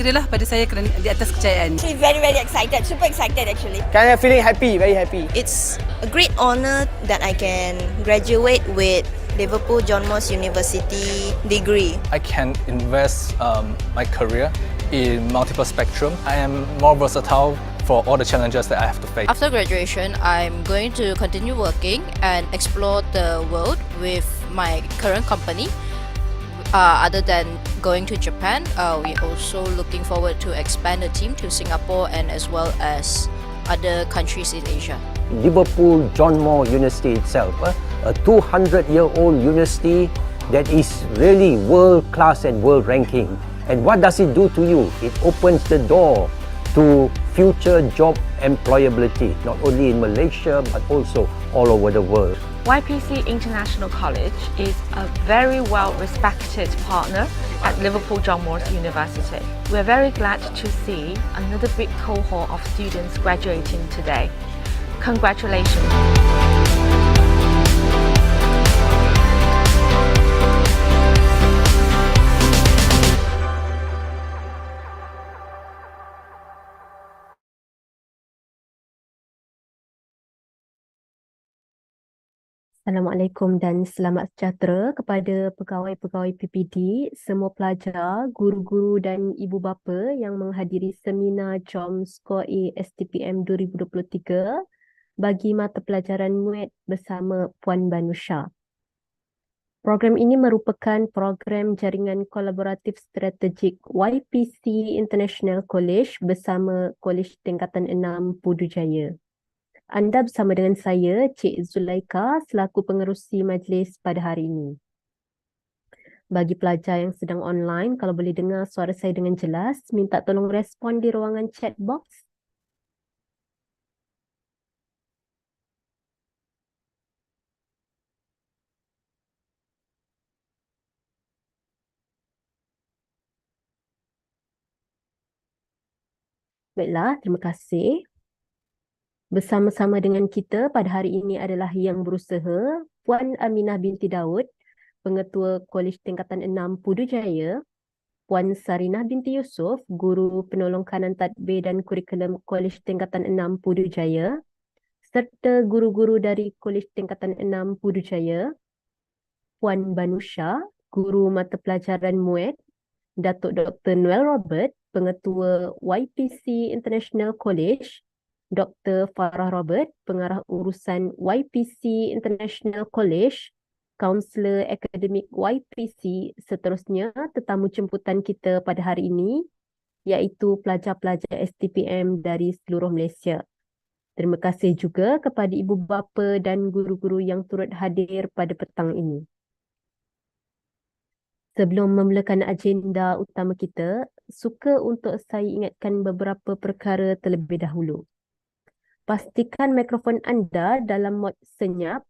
Alhamdulillah pada saya kerana di atas kejayaan. Actually very excited, super excited actually. Kind of feeling happy, very happy. It's a great honor that I can graduate with Liverpool John Moores University degree. I can invest my career in multiple spectrum. I am more versatile for all the challenges that I have to face. After graduation, I'm going to continue working and explore the world with my current company. Other than going to Japan, we're also looking forward to expand the team to Singapore and as well as other countries in Asia. Liverpool John Moore University itself, a 200-year-old university that is really world-class and world ranking. And what does it do to you? It opens the door to future job employability, not only in Malaysia but also all over the world. YPC International College is a very well-respected partner at Liverpool John Moores University. We're very glad to see another big cohort of students graduating today. Congratulations. Assalamualaikum dan selamat sejahtera kepada pegawai-pegawai PPD, semua pelajar, guru-guru dan ibu bapa yang menghadiri seminar Jom Skor STPM 2023 bagi mata pelajaran Muet bersama Puan Banusha. Program ini merupakan program jaringan kolaboratif strategik YPC International College bersama Kolej Tingkatan Enam Pudu Jaya. Anda bersama dengan saya, Cik Zulaika, selaku pengerusi majlis pada hari ini. Bagi pelajar yang sedang online, kalau boleh dengar suara saya dengan jelas, minta tolong respon di ruangan chat box. Baiklah, terima kasih. Bersama-sama dengan kita pada hari ini adalah yang berusaha, Puan Aminah binti Daud, Pengetua Kolej Tingkatan Enam Pudu Jaya, Puan Sarinah binti Yusof, Guru Penolong Kanan Tadbir dan Kurikulum Kolej Tingkatan Enam Pudu Jaya, serta guru-guru dari Kolej Tingkatan Enam Pudu Jaya, Puan Banusha, Guru Mata Pelajaran Muet, Datuk Dr. Noel Robert, Pengetua YPC International College, Dr. Farah Robert, Pengarah Urusan YPC International College, Kaunselor Akademik YPC, seterusnya tetamu jemputan kita pada hari ini iaitu pelajar-pelajar STPM dari seluruh Malaysia. Terima kasih juga kepada ibu bapa dan guru-guru yang turut hadir pada petang ini. Sebelum memulakan agenda utama kita, suka untuk saya ingatkan beberapa perkara terlebih dahulu. Pastikan mikrofon anda dalam mod senyap.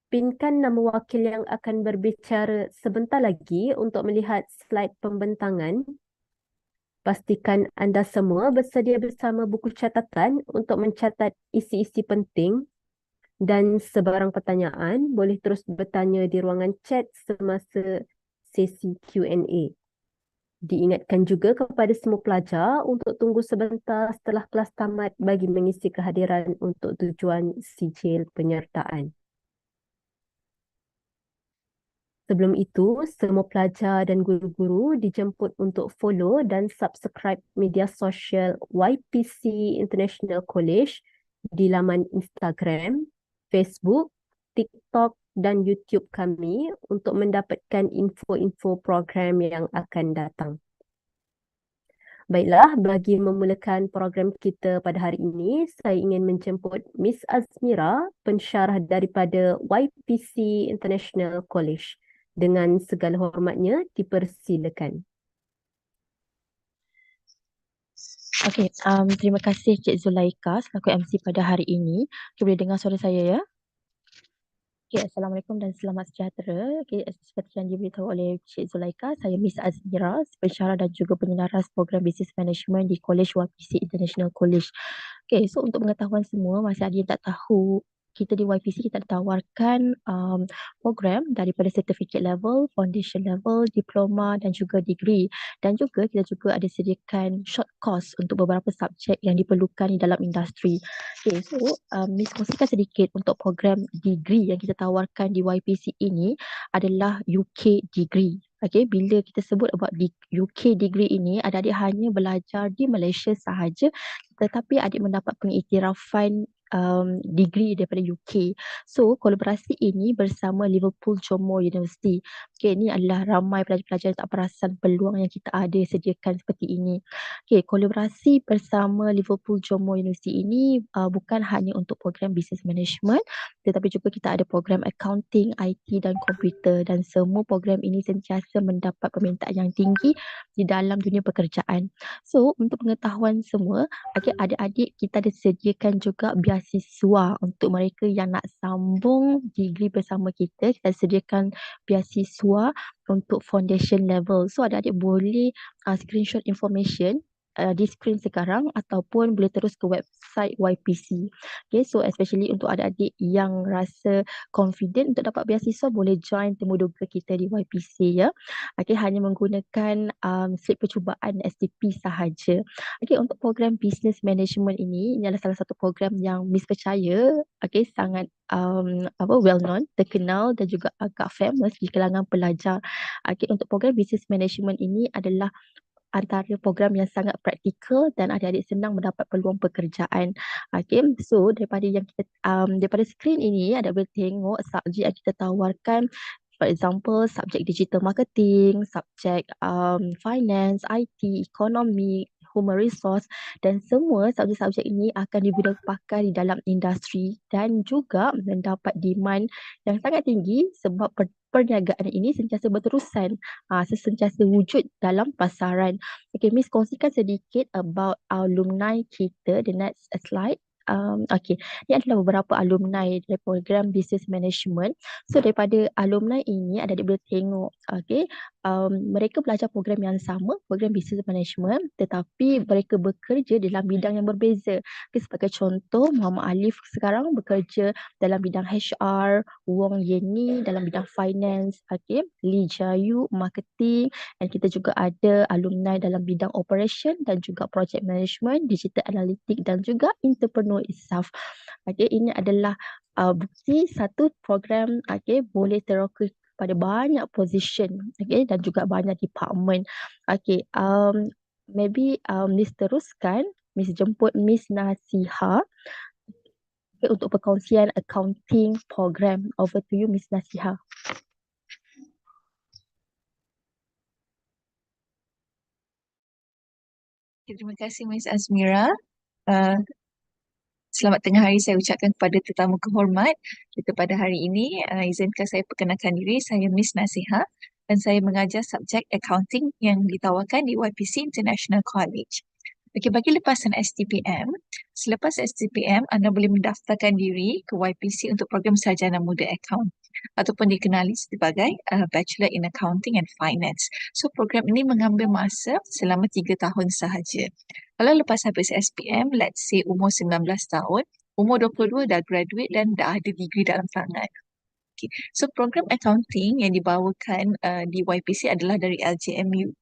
Pinkan nama wakil yang akan berbicara sebentar lagi untuk melihat slide pembentangan. Pastikan anda semua bersedia bersama buku catatan untuk mencatat isi-isi penting. Dan sebarang pertanyaan boleh terus bertanya di ruangan chat semasa sesi Q&A. Diingatkan juga kepada semua pelajar untuk tunggu sebentar setelah kelas tamat bagi mengisi kehadiran untuk tujuan sijil penyertaan. Sebelum itu, semua pelajar dan guru-guru dijemput untuk follow dan subscribe media sosial YPC International College di laman Instagram, Facebook, TikTok dan YouTube kami untuk mendapatkan info-info program yang akan datang. Baiklah, bagi memulakan program kita pada hari ini, saya ingin menjemput Miss Azmira, pensyarah daripada YPC International College. Dengan segala hormatnya, dipersilakan. Okey, terima kasih Cik Zulaika selaku MC pada hari ini. Okay, boleh dengar suara saya ya? Okay, Assalamualaikum dan selamat sejahtera. Okay, seperti yang diberitahu oleh Cik Zulaika, saya Miss Azmira, pensyarah dan juga penyelaras program Business Management di Kolej YPC International College. Okay, so untuk pengetahuan semua, masih ada yang tak tahu kita di YPC kita tawarkan program daripada certificate level, foundation level, diploma dan juga degree. Dan juga kita juga ada sediakan short course untuk beberapa subjek yang diperlukan di dalam industri. Okay, so Miss kongsikan sedikit untuk program degree yang kita tawarkan di YPC ini adalah UK degree. Okay, bila kita sebut about UK degree ini, adik-adik hanya belajar di Malaysia sahaja, tetapi adik mendapat pengiktirafan degree daripada UK. So, kolaborasi ini bersama Liverpool Jom Skor University. Okay, ini adalah ramai pelajar-pelajar tak perasan peluang yang kita ada sediakan seperti ini. Okay, kolaborasi bersama Liverpool Jom Skor University ini bukan hanya untuk program business management, tetapi juga kita ada program accounting, IT dan komputer, dan semua program ini sentiasa mendapat permintaan yang tinggi di dalam dunia pekerjaan. So, untuk pengetahuan semua, adik-adik kita ada sediakan juga beasiswa untuk mereka yang nak sambung degree bersama kita. Kita sediakan beasiswa untuk foundation level. So, adik-adik boleh screenshot information di screen sekarang ataupun boleh terus ke website YPC. Okay, so especially untuk adik-adik yang rasa confident untuk dapat beasiswa, boleh join temuduga kita di YPC ya. Okay, hanya menggunakan slip percubaan STP sahaja. Okay, untuk program business management ini adalah salah satu program yang Miss percaya sangat well known, terkenal dan juga agak famous di kalangan pelajar. Okay, untuk program business management ini adalah antara program yang sangat praktikal dan adik-adik senang mendapat peluang pekerjaan. Okay, so daripada yang kita daripada skrin ini ada boleh tengok subjek yang kita tawarkan. For example, subjek digital marketing, subjek finance, IT, ekonomi, human resource, dan semua subjek-subjek ini akan diguna pakai di dalam industri dan juga mendapat demand yang sangat tinggi sebab perniagaan ini sentiasa berterusan, sentiasa wujud dalam pasaran. Okay, Miss kongsikan sedikit about alumni kita, the next slide. Okay, ini adalah beberapa alumni dari program business management. So daripada alumni ini ada boleh tengok, okay, mereka belajar program yang sama, program business management, tetapi mereka bekerja dalam bidang yang berbeza. Okay, sebagai contoh, Muhammad Alif sekarang bekerja dalam bidang HR, Wong Yeni dalam bidang finance, okay, Lee Jayu marketing, dan kita juga ada alumni dalam bidang operation dan juga project management, digital analytic dan juga entrepreneur itself. Okay, ini adalah bukti satu program boleh teroka pada banyak position, dan juga banyak department. Okay, maybe Miss teruskan, Miss jemput Miss Nasiha untuk perkongsian accounting program. Over to you, Miss Nasiha. Terima kasih Miss Azmira. Selamat tengah hari saya ucapkan kepada tetamu kehormat kita pada hari ini. Izinkan saya perkenalkan diri, saya Miss Nasiha dan saya mengajar subjek accounting yang ditawarkan di YPC International College. Okey, bagi lepasan STPM, selepas STPM anda boleh mendaftarkan diri ke YPC untuk program sarjana muda account ataupun dikenali sebagai Bachelor in Accounting and Finance. So program ini mengambil masa selama 3 tahun sahaja. Kalau lepas habis SPM, let's say umur 19 tahun, umur 22 dah graduate dan dah ada degree dalam tangan. Okay. So program accounting yang dibawakan di YPC adalah dari LJMU.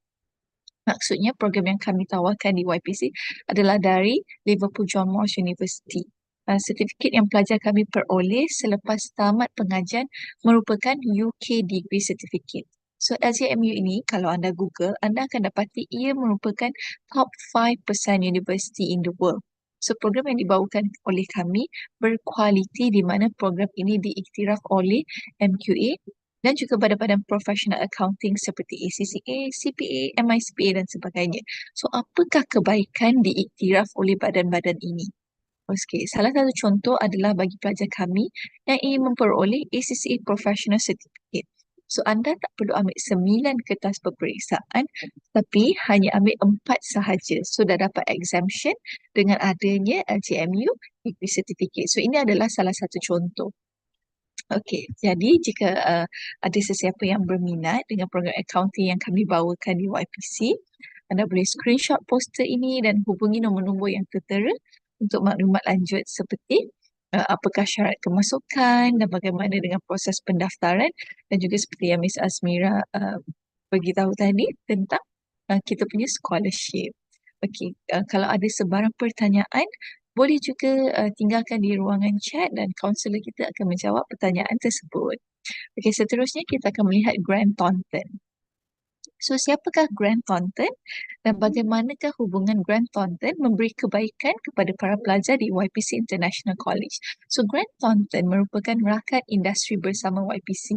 Maksudnya program yang kami tawarkan di YPC adalah dari Liverpool Jom Skor University. Sertifikat yang pelajar kami peroleh selepas tamat pengajian merupakan UK Degree Certificate. So LJMU ini kalau anda Google, anda akan dapati ia merupakan top 5% university in the world. So program yang dibawakan oleh kami berkualiti di mana program ini diiktiraf oleh MQA dan juga badan-badan profesional accounting seperti ACCA, CPA, MICPA dan sebagainya. So apakah kebaikan diiktiraf oleh badan-badan ini? Okay, salah satu contoh adalah bagi pelajar kami yang ingin memperoleh ACCA Professional Certificate. So anda tak perlu ambil 9 kertas peperiksaan tapi hanya ambil 4 sahaja. So dah dapat exemption dengan adanya LJMU Degree Certificate. So ini adalah salah satu contoh. Okey, jadi jika ada sesiapa yang berminat dengan program accounting yang kami bawakan di YPC, anda boleh screenshot poster ini dan hubungi nombor-nombor yang tertera untuk maklumat lanjut seperti apakah syarat kemasukan dan bagaimana dengan proses pendaftaran, dan juga seperti yang Miss Azmira beritahu tadi tentang kita punya scholarship. Okey, kalau ada sebarang pertanyaan, boleh juga tinggalkan di ruangan chat dan kaunselor kita akan menjawab pertanyaan tersebut. Okey, seterusnya kita akan melihat Grand Thornton. So, siapakah Grand Thornton dan bagaimanakah hubungan Grand Thornton memberi kebaikan kepada para pelajar di YPC International College? So, Grand Thornton merupakan rakan industri bersama YPC.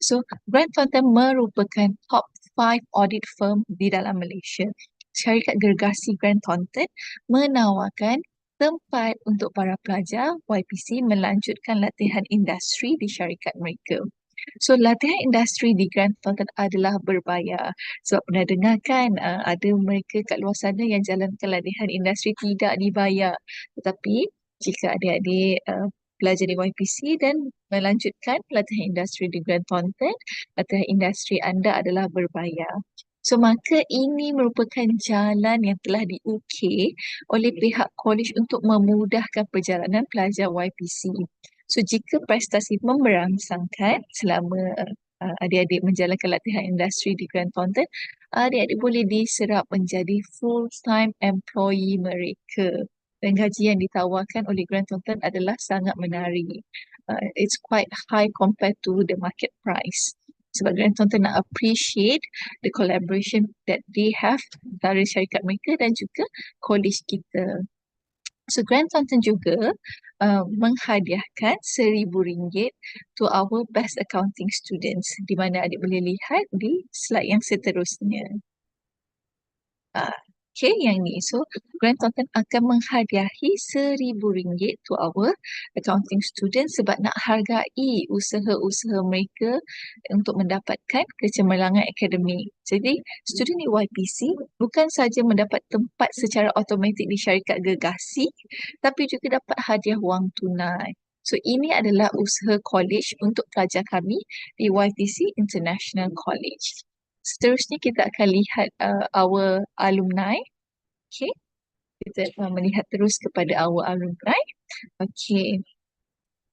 So, Grand Thornton merupakan top 5 audit firm di dalam Malaysia. Syarikat gergasi Grand Thornton menawarkan tempat untuk para pelajar YPC melanjutkan latihan industri di syarikat mereka. So, latihan industri di Grand Thornton adalah berbayar. Sebab pernah dengar kan, ada mereka kat luar sana yang jalankan latihan industri tidak dibayar. Tetapi, jika adik-adik belajar di YPC dan melanjutkan latihan industri di Grand Thornton, latihan industri anda adalah berbayar. So, maka ini merupakan jalan yang telah diukir oleh pihak kolej untuk memudahkan perjalanan pelajar YPC. So, jika prestasi memberangsangkan selama adik-adik menjalankan latihan industri di Grand Thornton, adik-adik boleh diserap menjadi full-time employee mereka. Dan gaji yang ditawarkan oleh Grand Thornton adalah sangat menarik. It's quite high compared to the market price. Sebab Grand Thornton nak appreciate the collaboration that they have antara syarikat mereka dan juga kolej kita. So, Grand Thornton juga menghadiahkan RM1,000 to our best accounting students, di mana adik boleh lihat di slide yang seterusnya. Okay, yang ni. So, Grand Thornton akan menghadiahi RM1,000 to our accounting students sebab nak hargai usaha-usaha mereka untuk mendapatkan kecemerlangan akademik. Jadi, student di YPC bukan saja mendapat tempat secara automatik di syarikat gergasi, tapi juga dapat hadiah wang tunai. So, ini adalah usaha college untuk pelajar kami di YPC International College. Seterusnya kita akan lihat our alumni. Okay, kita melihat terus kepada our alumni. Okay,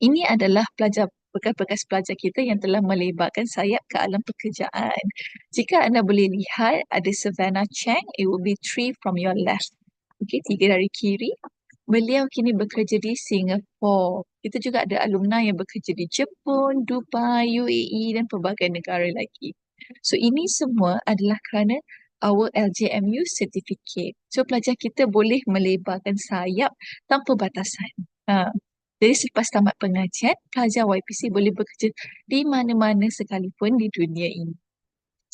ini adalah pelajar, bekas-bekas pelajar kita yang telah melebarkan sayap ke alam pekerjaan. Jika anda boleh lihat, ada Savannah Chang, it will be 3 from your left. Okay, 3 dari kiri. Beliau kini bekerja di Singapura. Kita juga ada alumni yang bekerja di Jepun, Dubai, UAE dan pelbagai negara lagi. So, ini semua adalah kerana our LJMU certificate. So, pelajar kita boleh melebarkan sayap tanpa batasan. Jadi, selepas tamat pengajian, pelajar YPC boleh bekerja di mana-mana sekalipun di dunia ini.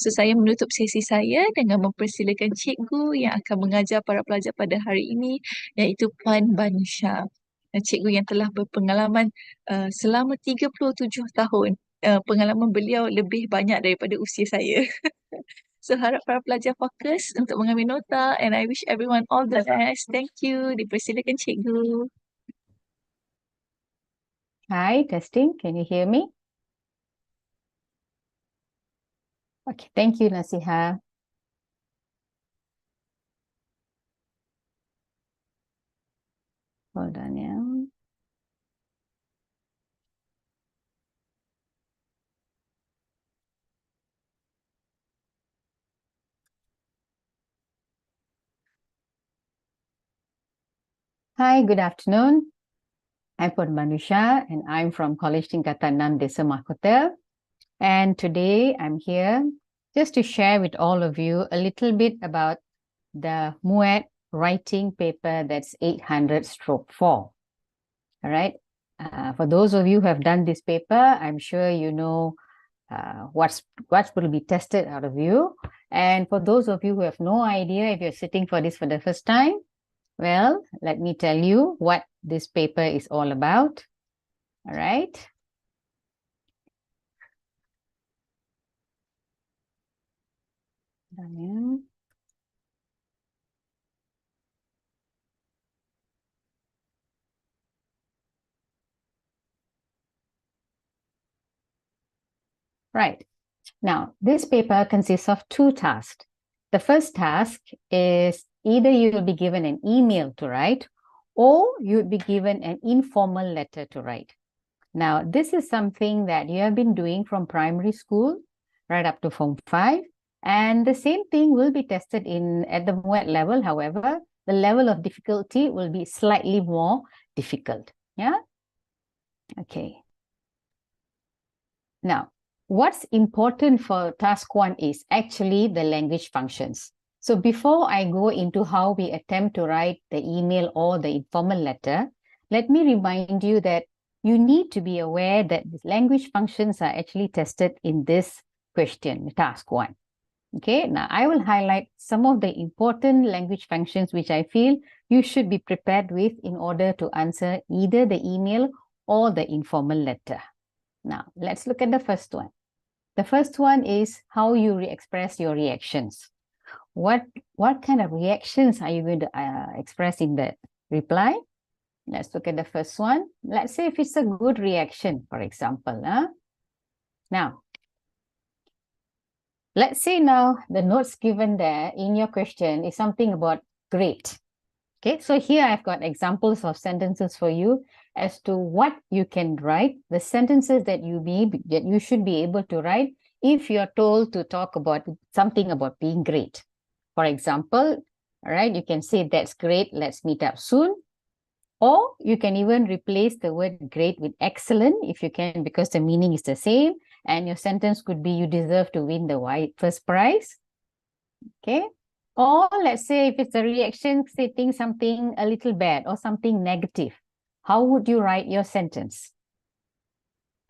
So, saya menutup sesi saya dengan mempersilakan cikgu yang akan mengajar para pelajar pada hari ini, iaitu Puan Banusha. Cikgu yang telah berpengalaman selama 37 tahun. Pengalaman beliau lebih banyak daripada usia saya. So, harap para pelajar fokus untuk mengambil nota and I wish everyone all the best. Thank you. Dipersilakan cikgu. Hi, testing. Can you hear me? Okay, thank you, Nasiha. Hold on, yeah. Hi, good afternoon. I'm Puan Banusha and I'm from Kolej Tingkatan Enam Desa Mahkota. And today I'm here just to share with all of you a little bit about the Muet writing paper that's 800/4. All right. For those of you who have done this paper, I'm sure you know what will be tested out of you. And for those of you who have no idea, if you're sitting for this for the first time, well, let me tell you what this paper is all about. All right. Right. Now, this paper consists of 2 tasks. The first task is either you will be given an email to write, or you would be given an informal letter to write. Now, this is something that you have been doing from primary school right up to Form 5. And the same thing will be tested at the Muet level. However, the level of difficulty will be slightly more difficult. Yeah? Okay. Now, what's important for task 1 is actually the language functions. So before I go into how we attempt to write the email or the informal letter, let me remind you that you need to be aware that the language functions are actually tested in this question, task 1. Okay, now I will highlight some of the important language functions which I feel you should be prepared with in order to answer either the email or the informal letter. Now, let's look at the first one. The first one is how you express your reactions. What kind of reactions are you going to express in the reply? Let's look at the first one. Let's say if it's a good reaction, for example. Now, let's say now the notes given there in your question is something about great. Okay, so here I've got examples of sentences for you as to what you can write, the sentences that you should be able to write if you're told to talk about something about being great. For example, all right, you can say, that's great, let's meet up soon. Or you can even replace the word great with excellent if you can, because the meaning is the same. And your sentence could be, you deserve to win the first prize. Okay. Or let's say if it's a reaction stating something a little bad or something negative, how would you write your sentence?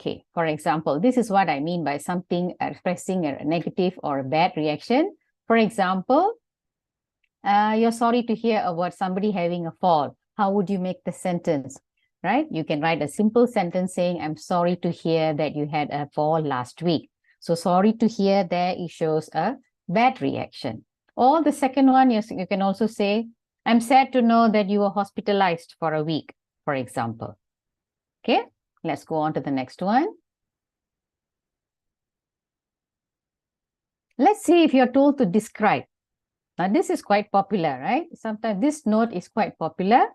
Okay, for example, this is what I mean by something expressing a negative or a bad reaction. For example, you're sorry to hear about somebody having a fall. How would you make the sentence? Right? You can write a simple sentence saying, I'm sorry to hear that you had a fall last week. So sorry to hear there, it shows a bad reaction. Or the second one, you can also say, I'm sad to know that you were hospitalized for a week, for example. Okay, let's go on to the next one. Let's see if you're told to describe. Now, this is quite popular, right? Sometimes this note is quite popular.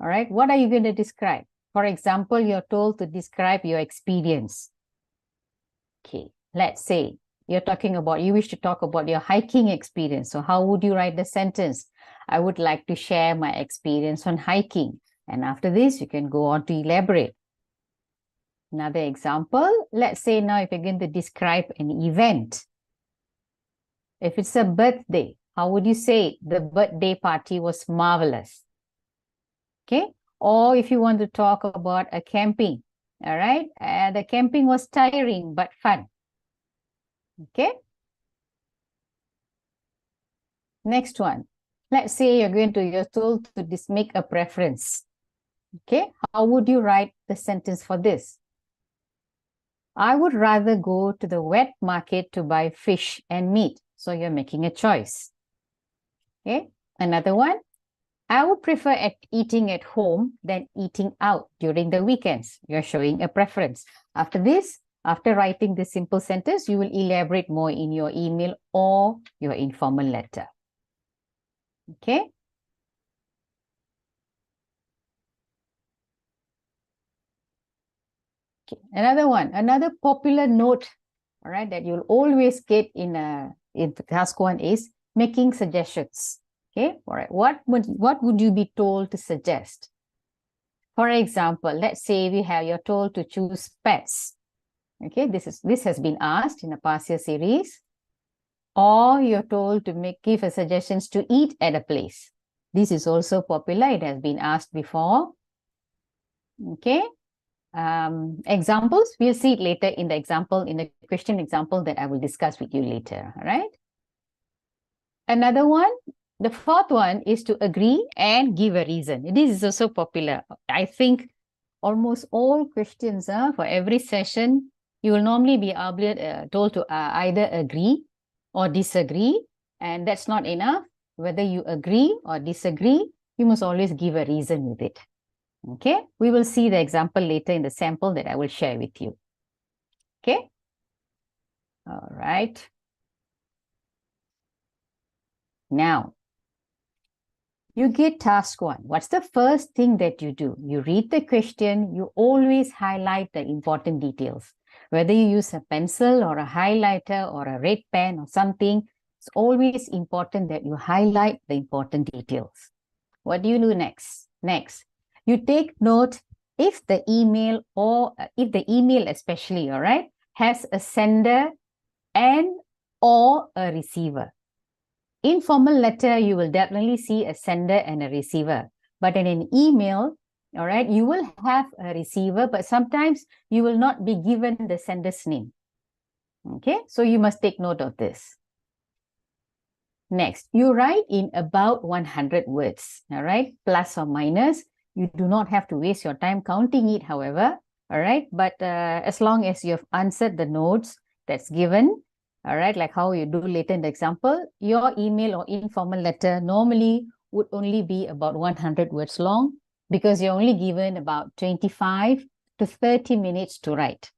All right, what are you going to describe? For example, you're told to describe your experience. Okay, let's say you wish to talk about your hiking experience. So how would you write the sentence? I would like to share my experience on hiking. And after this, you can go on to elaborate. Another example, let's say now if you're going to describe an event. If it's a birthday, how would you say the birthday party was marvelous? Okay, or if you want to talk about a camping, all right, the camping was tiring but fun. Okay, next one. Let's say you're told to make a preference. Okay, how would you write the sentence for this? I would rather go to the wet market to buy fish and meat. So you're making a choice. Okay, another one. I would prefer eating at home than eating out during the weekends. You're showing a preference. After this, after writing this simple sentence, you will elaborate more in your email or your informal letter. Okay. Okay. Another one, another popular note, all right, that you'll always get in task 1 is making suggestions. Okay, all right. What would you be told to suggest? For example, let's say you're told to choose pets. Okay, this has been asked in a past year series. Or you're told to give a suggestions to eat at a place. This is also popular. It has been asked before. Okay. Examples, we'll see it later in the question example that I will discuss with you later. All right. Another one. The fourth one is to agree and give a reason. This is also popular. I think almost all questions for every session, you will normally be told to either agree or disagree. And that's not enough. Whether you agree or disagree, you must always give a reason with it. Okay, we will see the example later in the sample that I will share with you. Okay, all right. Now, you get task 1. What's the first thing that you do? You read the question, you always highlight the important details. Whether you use a pencil or a highlighter or a red pen or something, it's always important that you highlight the important details. What do you do next? Next, you take note if the email especially, all right, has a sender and or a receiver. In formal letter, you will definitely see a sender and a receiver. But in an email, all right, you will have a receiver, but sometimes you will not be given the sender's name. Okay, so you must take note of this. Next, you write in about 100 words, all right, plus or minus. You do not have to waste your time counting it, however, all right, but as long as you have answered the notes that's given, all right, like how you do later in the example, your email or informal letter normally would only be about 100 words long because you're only given about 25 to 30 minutes to write,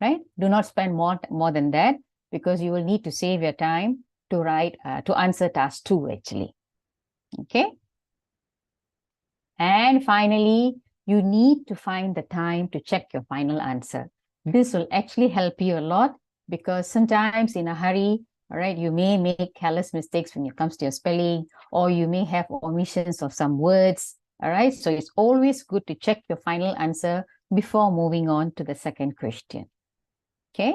right? Do not spend more than that because you will need to save your time to write, to answer task 2 actually, okay? And finally, you need to find the time to check your final answer. This will actually help you a lot because sometimes in a hurry, all right, you may make careless mistakes when it comes to your spelling, or you may have omissions of some words, all right? So it's always good to check your final answer before moving on to the second question, okay?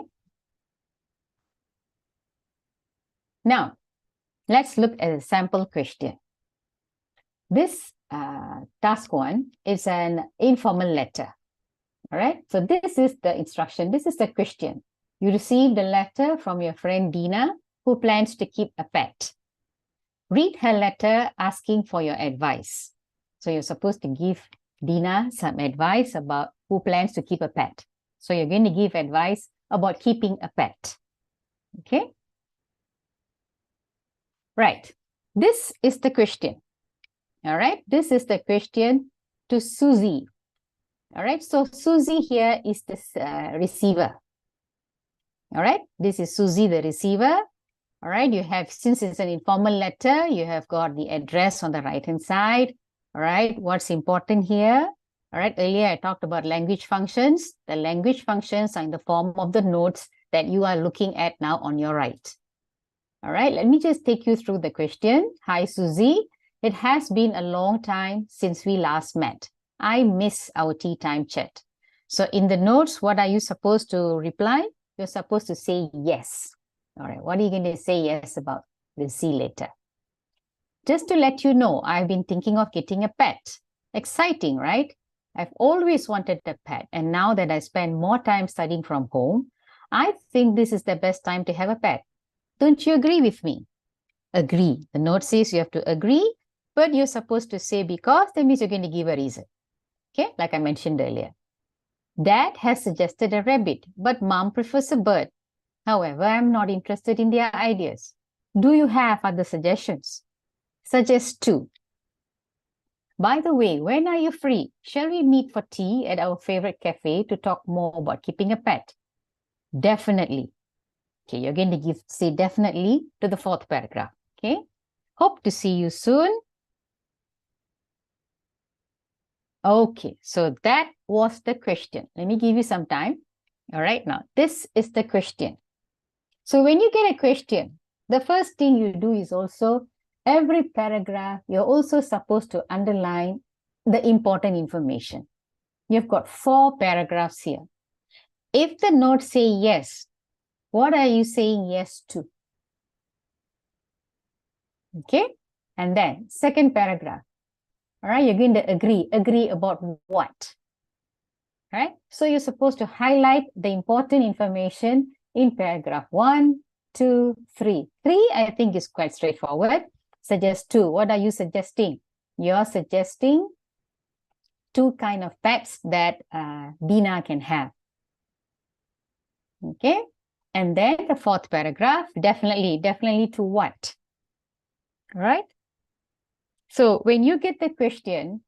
Now, let's look at a sample question. This task 1 is an informal letter, all right? So this is the instruction, this is the question. You received a letter from your friend Dina, who plans to keep a pet. Read her letter asking for your advice. So you're supposed to give Dina some advice about who plans to keep a pet. So you're going to give advice about keeping a pet, okay? Right, this is the question, all right? This is the question to Susie, all right? So Susie here is the receiver. All right, this is Susie, the receiver. All right, you have, since it's an informal letter, you have got the address on the right-hand side. All right, what's important here? All right, earlier I talked about language functions. The language functions are in the form of the notes that you are looking at now on your right. All right, let me just take you through the question. Hi, Susie. It has been a long time since we last met. I miss our tea time chat. So in the notes, what are you supposed to reply? You're supposed to say yes. All right, what are you going to say yes about? We'll see later. Just to let you know, I've been thinking of getting a pet. Exciting, right? I've always wanted a pet, and now that I spend more time studying from home, I think this is the best time to have a pet. Don't you agree with me? Agree. The note says you have to agree, but you're supposed to say because, that means you're going to give a reason. Okay, like I mentioned earlier. Dad has suggested a rabbit, but Mom prefers a bird. However, I'm not interested in their ideas. Do you have other suggestions? Suggest 2. By the way, when are you free? Shall we meet for tea at our favorite cafe to talk more about keeping a pet? Definitely. Okay, you're going to say definitely to the 4th paragraph. Okay. Hope to see you soon. Okay, so that was the question. Let me give you some time. All right, now this is the question. So when you get a question, the first thing you do is also every paragraph, you're also supposed to underline the important information. You've got 4 paragraphs here. If the notes say yes, what are you saying yes to? Okay, and then second paragraph. All right, you're going to agree. Agree about what? Right? So you're supposed to highlight the important information in paragraph 1, 2, 3. 3, I think, is quite straightforward. Suggest 2. What are you suggesting? You're suggesting 2 kind of pets that Dina can have. Okay? And then the 4th paragraph, definitely to what? All right? So when you get the question,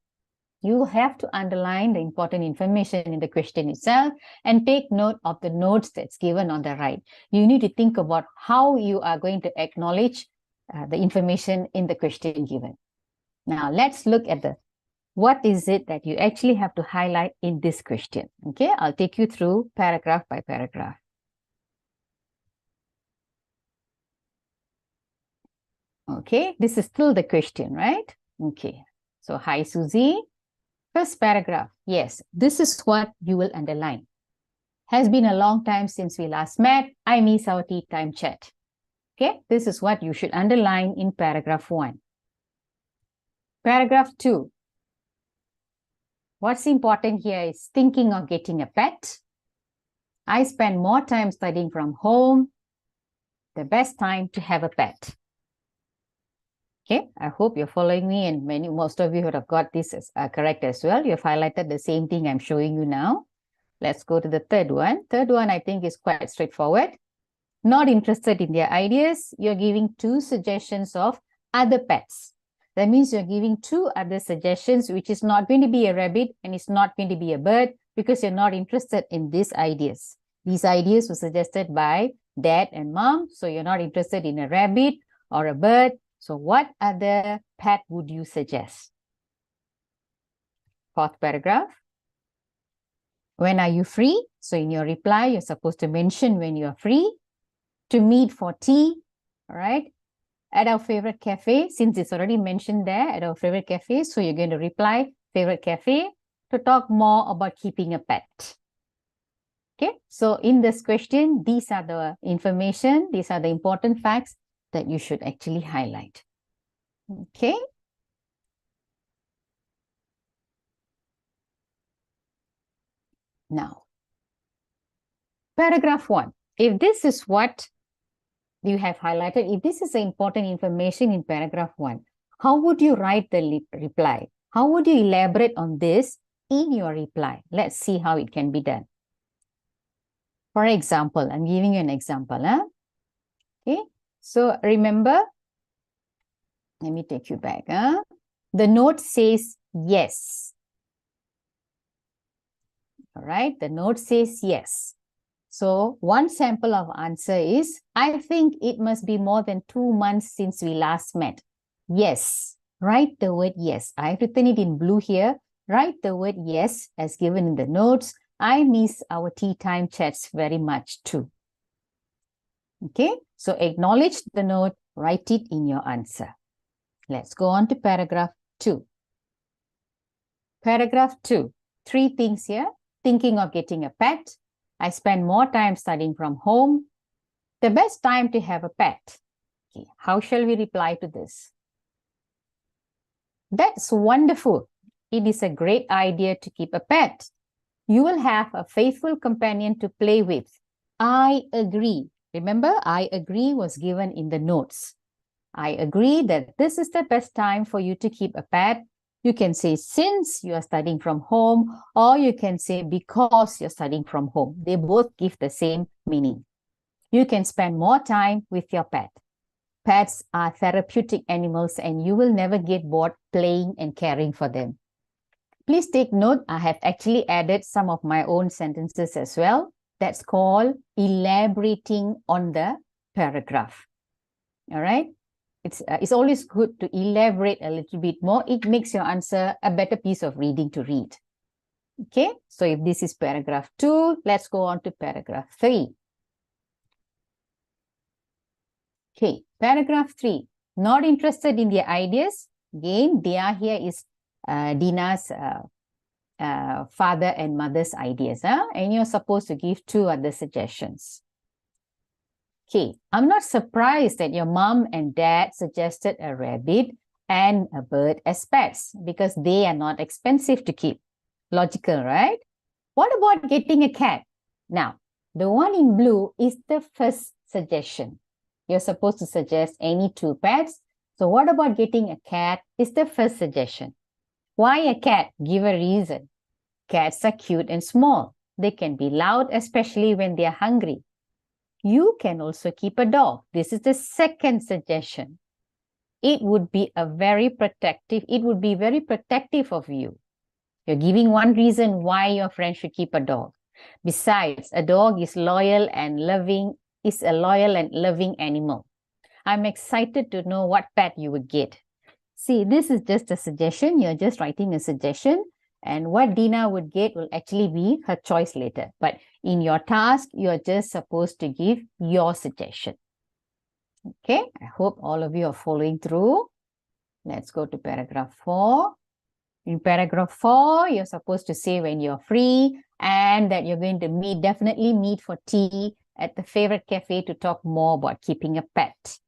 you have to underline the important information in the question itself and take note of the notes that's given on the right. You need to think about how you are going to acknowledge the information in the question given. Now let's look at what is it that you actually have to highlight in this question. Okay, I'll take you through paragraph by paragraph. Okay, this is still the question, right? Okay, so hi Susie. First paragraph, yes, this is what you will underline. Has been a long time since we last met. I miss our tea time chat. Okay, this is what you should underline in paragraph 1. Paragraph 2. What's important here is thinking of getting a pet. I spend more time studying from home. The best time to have a pet. Okay, I hope you're following me, and most of you would have got this as correct as well. You've highlighted the same thing I'm showing you now. Let's go to the third one. Third one, I think, is quite straightforward. Not interested in their ideas. You're giving 2 suggestions of other pets. That means you're giving 2 other suggestions, which is not going to be a rabbit and it's not going to be a bird, because you're not interested in these ideas. These ideas were suggested by dad and mom, so you're not interested in a rabbit or a bird. So what other pet would you suggest? Fourth paragraph. When are you free? So in your reply, you're supposed to mention when you're free. To meet for tea, all right? At our favorite cafe, since it's already mentioned there, at our favorite cafe, so you're going to reply favorite cafe to talk more about keeping a pet. Okay, so in this question, these are the information, these are the important facts that you should actually highlight. Okay. Now, paragraph 1. If this is what you have highlighted, if this is the important information in paragraph 1, how would you write the reply? How would you elaborate on this in your reply? Let's see how it can be done. For example, I'm giving you an example. Okay, so remember, let me take you back. The note says yes. All right, the note says yes. So one sample of answer is, I think it must be more than 2 months since we last met. Yes, write the word yes. I've written it in blue here. Write the word yes as given in the notes. I miss our tea time chats very much too. Okay, so acknowledge the note, write it in your answer. Let's go on to paragraph 2. Paragraph 2, 3 things here. Thinking of getting a pet. I spend more time studying from home. The best time to have a pet. Okay, how shall we reply to this? That's wonderful. It is a great idea to keep a pet. You will have a faithful companion to play with. I agree. Remember, I agree was given in the notes. I agree that this is the best time for you to keep a pet. You can say since you are studying from home, or you can say because you're studying from home. They both give the same meaning. You can spend more time with your pet. Pets are therapeutic animals and you will never get bored playing and caring for them. Please take note, I have actually added some of my own sentences as well. That's called elaborating on the paragraph. All right. It's always good to elaborate a little bit more. It makes your answer a better piece of reading to read. Okay, so if this is paragraph 2, let's go on to paragraph 3. Okay, paragraph 3. Not interested in their ideas. Again, Dia here is Dina's father and mother's ideas. And you're supposed to give 2 other suggestions. Okay, I'm not surprised that your mom and dad suggested a rabbit and a bird as pets because they are not expensive to keep. Logical, right? What about getting a cat? Now, the one in blue is the first suggestion. You're supposed to suggest any 2 pets. So what about getting a cat is the first suggestion. Why a cat? Give a reason. Cats are cute and small. They can be loud, especially when they are hungry. You can also keep a dog. This is the second suggestion. It would be very protective of you. You're giving one reason why your friend should keep a dog. Besides, a dog is a loyal and loving animal. I'm excited to know what pet you would get. See, this is just a suggestion. You're just writing a suggestion. And what Dina would get will actually be her choice later. But in your task, you're just supposed to give your suggestion. Okay, I hope all of you are following through. Let's go to paragraph 4. In paragraph 4, you're supposed to say when you're free and that you're going to definitely meet for tea at the favorite cafe to talk more about keeping a pet.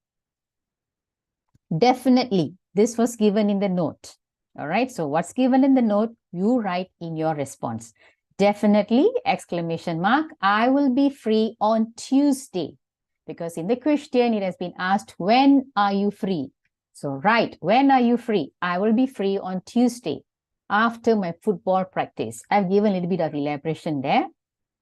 Definitely, this was given in the note. All right, so what's given in the note, you write in your response. Definitely, exclamation mark, I will be free on Tuesday. Because in the question, it has been asked, when are you free? So write, when are you free? I will be free on Tuesday after my football practice. I've given a little bit of elaboration there.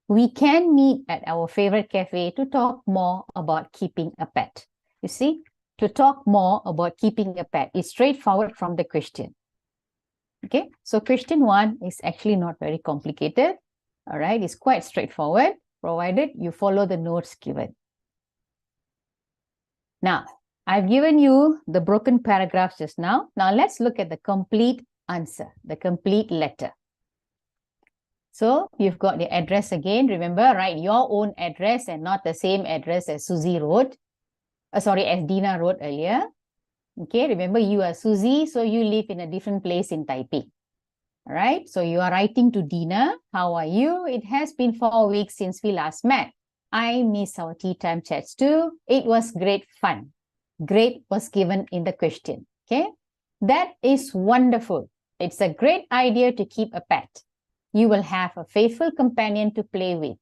We can meet at our favorite cafe to talk more about keeping a pet. You see, to talk more about keeping a pet is straightforward from the question. Okay, so question 1 is actually not very complicated. All right, it's quite straightforward, provided you follow the notes given. Now, I've given you the broken paragraphs just now. Now, let's look at the complete answer, the complete letter. So, you've got the address again. Remember, write your own address and not the same address as Susie wrote. As Dina wrote earlier. Okay, remember you are Susie, so you live in a different place in Taipei. All right, so you are writing to Dina. How are you? It has been 4 weeks since we last met. I miss our tea time chats too. It was great fun. Great was given in the question. Okay, that is wonderful. It's a great idea to keep a pet. You will have a faithful companion to play with.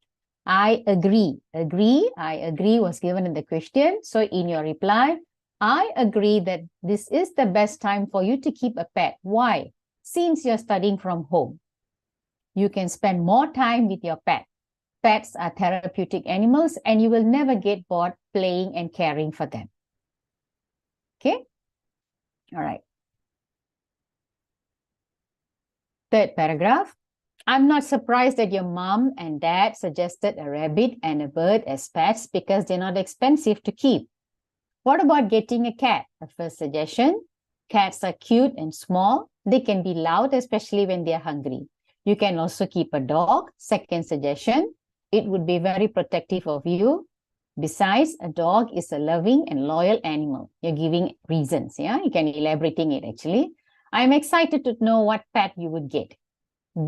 I agree. I agree was given in the question. So in your reply, I agree that this is the best time for you to keep a pet. Why? Since you're studying from home, you can spend more time with your pet. Pets are therapeutic animals and you will never get bored playing and caring for them. Okay? All right. Third paragraph. I'm not surprised that your mom and dad suggested a rabbit and a bird as pets because they're not expensive to keep. What about getting a cat? The first suggestion. Cats are cute and small. They can be loud, especially when they're hungry. You can also keep a dog. Second suggestion. It would be very protective of you. Besides, a dog is a loving and loyal animal. You're giving reasons, yeah? You can elaborating it actually. I'm excited to know what pet you would get.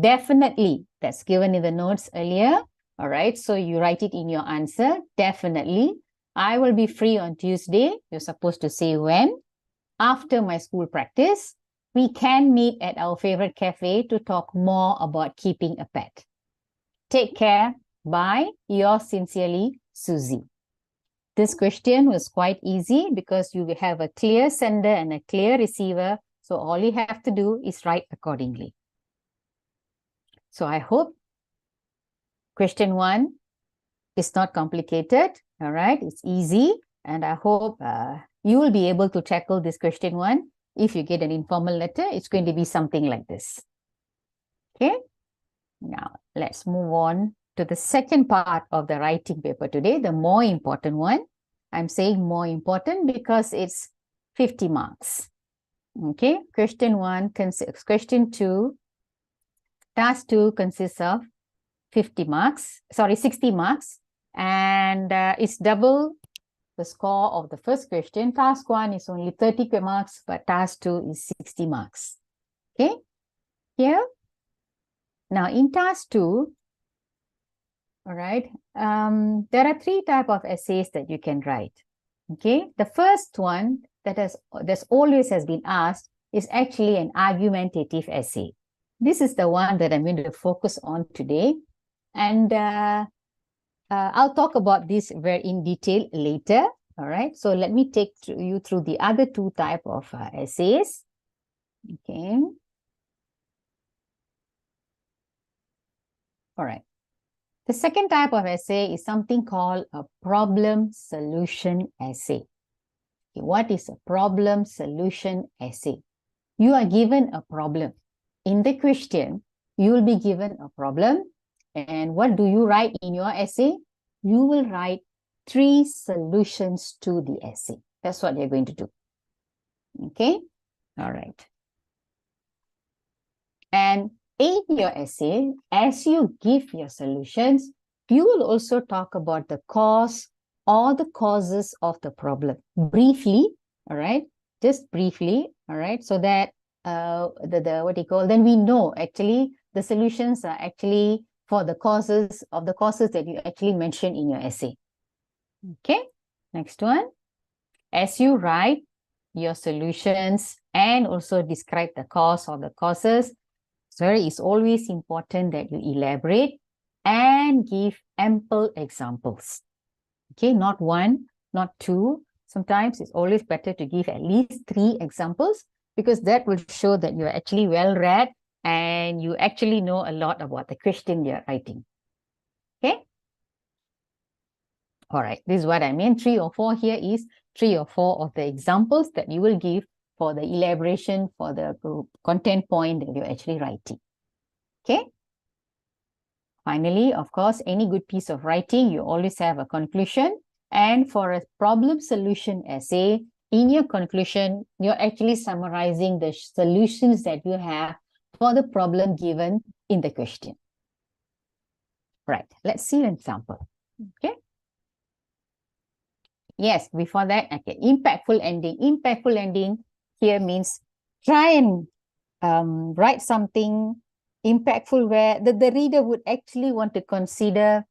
Definitely, that's given in the notes earlier. All right, so you write it in your answer. Definitely. I will be free on Tuesday. You're supposed to say when. After my school practice, we can meet at our favorite cafe to talk more about keeping a pet. Take care. Bye. Yours sincerely, Susie. This question was quite easy because you have a clear sender and a clear receiver. So all you have to do is write accordingly. So I hope question 1 is not complicated. All right, it's easy. And I hope you will be able to tackle this question 1. If you get an informal letter, it's going to be something like this. Okay. Now, let's move on to the second part of the writing paper today, the more important one. I'm saying more important because it's 50 marks. Okay. Question 2, task 2 consists of 60 marks. And it's double the score of the first question. Task 1 is only 30 marks, but task 2 is 60 marks. Okay. Here. Now, in task 2, all right, there are 3 types of essays that you can write. Okay. The first one that's always has been asked is actually an argumentative essay. This is the one that I'm going to focus on today. And I'll talk about this very in detail later. All right. So let me take you through the other 2 types of essays. Okay. All right. The second type of essay is something called a problem solution essay. Okay, what is a problem solution essay? You are given a problem. In the question, you will be given a problem. And what do you write in your essay? You will write 3 solutions to the essay. That's what you're going to do. Okay. All right. And in your essay, as you give your solutions, you will also talk about the cause or the causes of the problem briefly, all right? Just briefly, all right? So that then we know actually the solutions are actually for the causes that you actually mentioned in your essay. Okay, next one. As you write your solutions and also describe the cause or the causes, so it's always important that you elaborate and give ample examples. Okay, not one, not two. Sometimes it's always better to give at least 3 examples because that will show that you're actually well read and you actually know a lot about the question you're writing. Okay. All right, this is what I mean. 3 or 4 here is 3 or 4 of the examples that you will give for the elaboration for the content point that you're actually writing. Okay. Finally, of course, any good piece of writing, you always have a conclusion. And for a problem solution essay, in your conclusion, you're actually summarizing the solutions that you have for the problem given in the question. Right, let's see an example. Okay. Yes, before that, okay, impactful ending. Impactful ending here means try and write something impactful where the reader would actually want to consider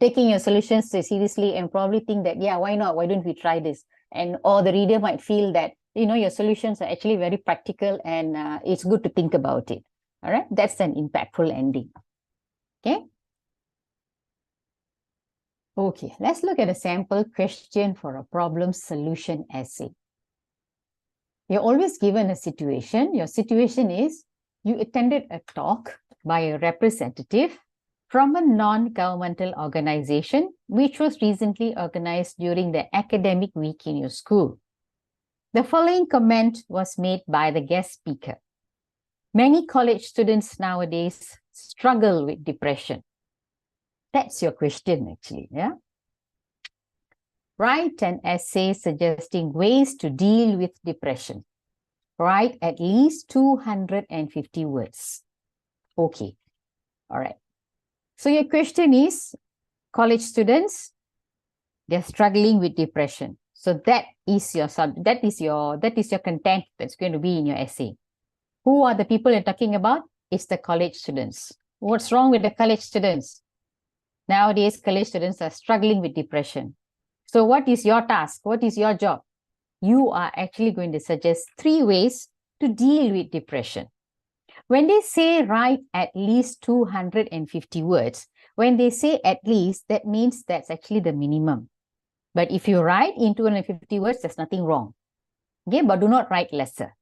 taking your solutions seriously and probably think that, yeah, why not? Why don't we try this? And or the reader might feel that, you know, your solutions are actually very practical and it's good to think about it. All right, that's an impactful ending. Okay. Okay, let's look at a sample question for a problem solution essay. You're always given a situation. Your situation is you attended a talk by a representative from a non-governmental organization which was recently organized during the academic week in your school. The following comment was made by the guest speaker. Many college students nowadays struggle with depression. That's your question actually, yeah? Write an essay suggesting ways to deal with depression. Write at least 250 words. Okay, all right. So your question is, college students, they're struggling with depression. So that is your content that's going to be in your essay. Who are the people you're talking about? It's the college students. What's wrong with the college students? Nowadays, college students are struggling with depression. So what is your task? What is your job? You are actually going to suggest 3 ways to deal with depression. When they say write at least 250 words, when they say at least, that means that's actually the minimum. But if you write in 250 words, there's nothing wrong. Okay, but do not write lesser.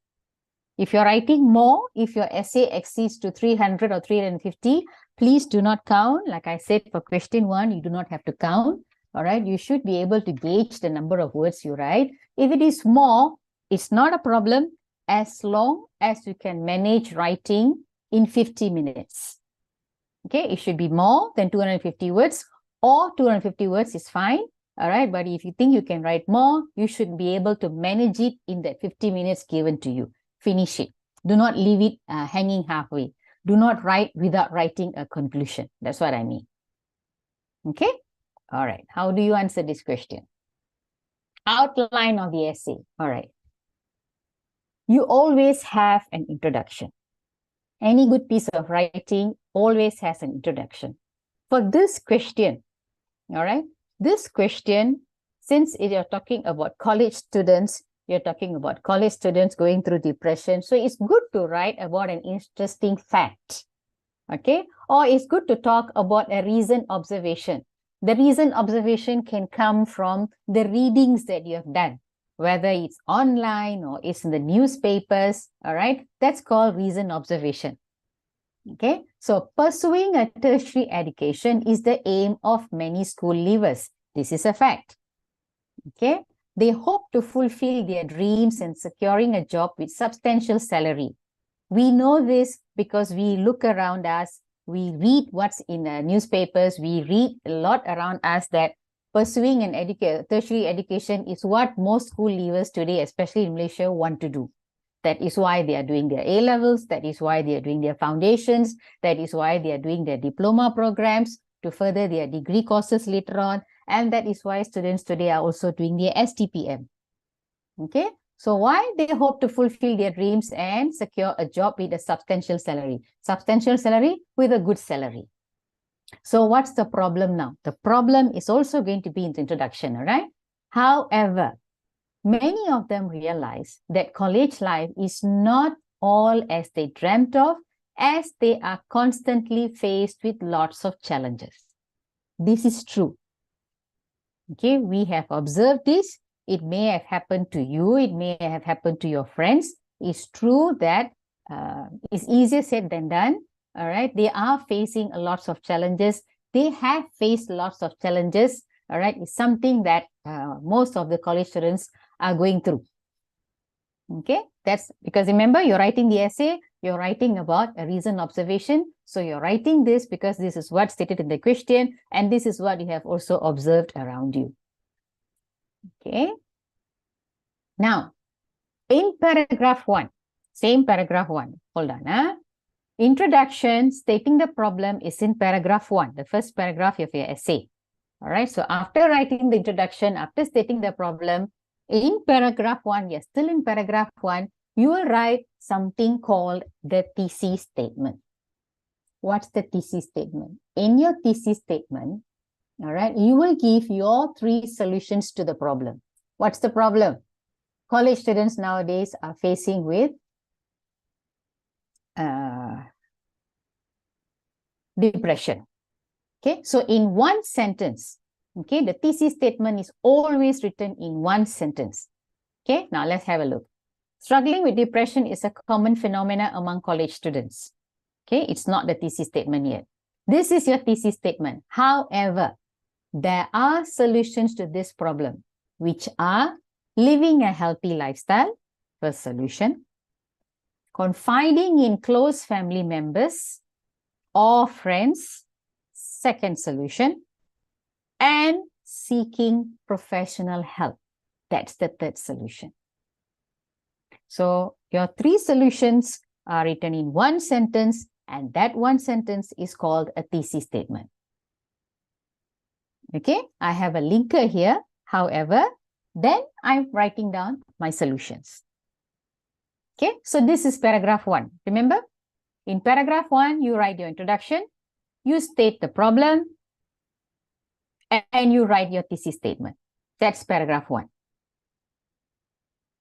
If you're writing more, if your essay exceeds to 300 or 350, please do not count. Like I said, for question 1, you do not have to count. All right, you should be able to gauge the number of words you write. If it is more, it's not a problem as long as you can manage writing in 50 minutes. Okay, it should be more than 250 words or 250 words is fine. All right, but if you think you can write more, you should be able to manage it in that 50 minutes given to you. Finish it. Do not leave it hanging halfway. Do not write without writing a conclusion. That's what I mean. Okay. All right. How do you answer this question? Outline of the essay. All right. You always have an introduction. Any good piece of writing always has an introduction. For this question, all right, this question, since you're talking about college students, you're talking about college students going through depression. So it's good to write about an interesting fact. Okay. Or it's good to talk about a recent observation. The recent observation can come from the readings that you have done, whether it's online or it's in the newspapers, all right? That's called recent observation, okay? So pursuing a tertiary education is the aim of many school leavers. This is a fact, okay? They hope to fulfill their dreams and securing a job with substantial salary. We know this because we look around us. We read what's in the newspapers. We read a lot around us that pursuing an tertiary education is what most school leavers today, especially in Malaysia, want to do. That is why they are doing their A-levels. That is why they are doing their foundations. That is why they are doing their diploma programs to further their degree courses later on. And that is why students today are also doing their STPM. Okay. So why? They hope to fulfill their dreams and secure a job with a substantial salary. Substantial salary with a good salary. So what's the problem now? The problem is also going to be in the introduction, all right? However, many of them realize that college life is not all as they dreamt of, as they are constantly faced with lots of challenges. This is true. Okay, we have observed this. It may have happened to you. It may have happened to your friends. It's true that it's easier said than done. All right, they are facing lots of challenges. They have faced lots of challenges. All right, it's something that most of the college students are going through. Okay, that's because remember, you're writing the essay, you're writing about a recent observation. So you're writing this because this is what's stated in the question, and this is what you have also observed around you. Okay. Now, in paragraph 1, same paragraph 1, hold on. Introduction, stating the problem is in paragraph 1, the first paragraph of your essay. All right, so after writing the introduction, after stating the problem, in paragraph 1, you're still in paragraph 1, you will write something called the thesis statement. What's the thesis statement? In your thesis statement, all right, you will give your 3 solutions to the problem. What's the problem? College students nowadays are facing with depression. Okay, so in one sentence, okay, the thesis statement is always written in one sentence. Okay, now let's have a look. Struggling with depression is a common phenomenon among college students. Okay, it's not the thesis statement yet. This is your thesis statement. However, there are solutions to this problem, which are living a healthy lifestyle, first solution, confiding in close family members or friends, second solution, and seeking professional help. That's the third solution. So your 3 solutions are written in one sentence, and that one sentence is called a thesis statement. Okay, I have a linker here. However, then I'm writing down my solutions. Okay, so this is paragraph 1. Remember, in paragraph 1, you write your introduction, you state the problem, and you write your thesis statement. That's paragraph 1.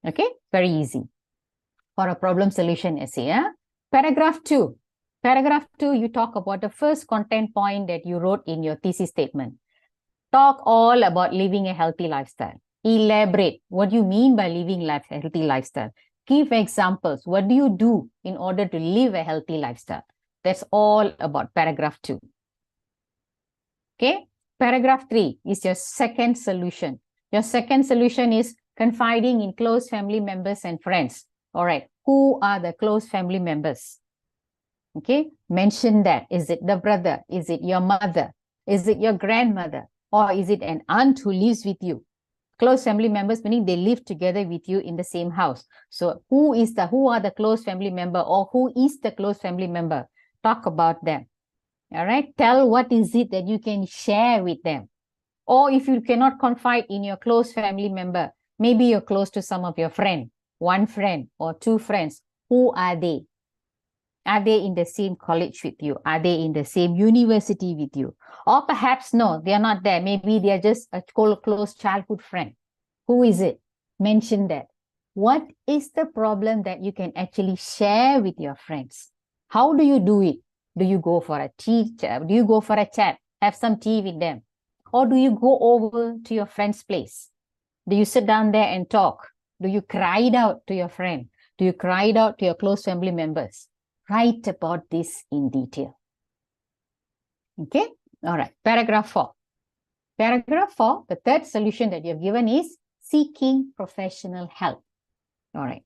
Okay, very easy for a problem solution essay. Yeah? Paragraph 2. Paragraph 2, you talk about the first content point that you wrote in your thesis statement. Talk all about living a healthy lifestyle. Elaborate. What do you mean by living a healthy lifestyle? Give examples. What do you do in order to live a healthy lifestyle? That's all about paragraph 2. Okay. Paragraph 3 is your second solution. Your second solution is confiding in close family members and friends. All right. Who are the close family members? Okay. Mention that. Is it the brother? Is it your mother? Is it your grandmother? Or is it an aunt who lives with you? Close family members meaning they live together with you in the same house. So who are the close family member, or who is the close family member? Talk about them. All right. Tell what is it that you can share with them. Or if you cannot confide in your close family member, maybe you're close to some of your friends, 1 friend or 2 friends. Who are they? Are they in the same college with you? Are they in the same university with you? Or perhaps no, they are not there. Maybe they are just a close childhood friend. Who is it? Mention that. What is the problem that you can actually share with your friends? How do you do it? Do you go for a tea? Do you go for a chat? Have some tea with them? Or do you go over to your friend's place? Do you sit down there and talk? Do you cry it out to your friend? Do you cry it out to your close family members? Write about this in detail. Okay. All right. Paragraph 4. Paragraph 4, the third solution that you have given is seeking professional help. All right.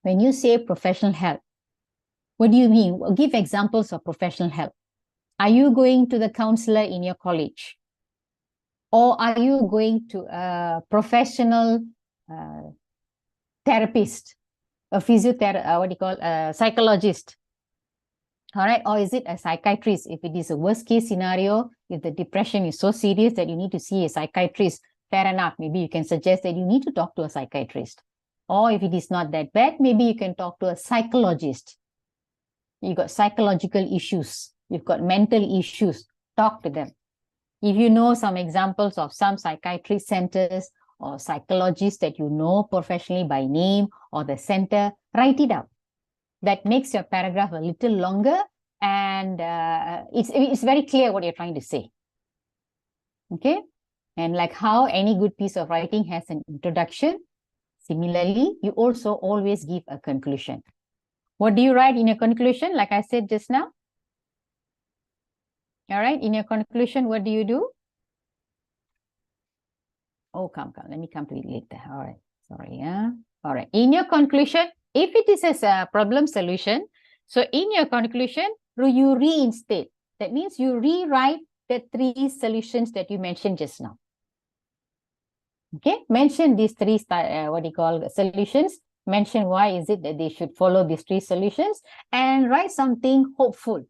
When you say professional help, what do you mean? Well, give examples of professional help. Are you going to the counselor in your college? Or are you going to a professional therapist, a physiotherapist, psychologist? All right, or is it a psychiatrist? If it is a worst case scenario, if the depression is so serious that you need to see a psychiatrist, fair enough. Maybe you can suggest that you need to talk to a psychiatrist. Or if it is not that bad, maybe you can talk to a psychologist. You've got psychological issues. You've got mental issues. Talk to them. If you know some examples of some psychiatric centers or psychologists that you know professionally by name or the center, write it out. That makes your paragraph a little longer, and it's very clear what you're trying to say. Okay? And like how any good piece of writing has an introduction, similarly, you also always give a conclusion. What do you write in your conclusion? Like I said just now. All right, in your conclusion, what do you do? Oh, come. Let me come to it later. All right, sorry. All right, in your conclusion, if it is a problem solution, so in your conclusion, you reinstate. That means you rewrite the 3 solutions that you mentioned just now. Okay, mention these 3 solutions. Mention why is it that they should follow these 3 solutions, and write something hopeful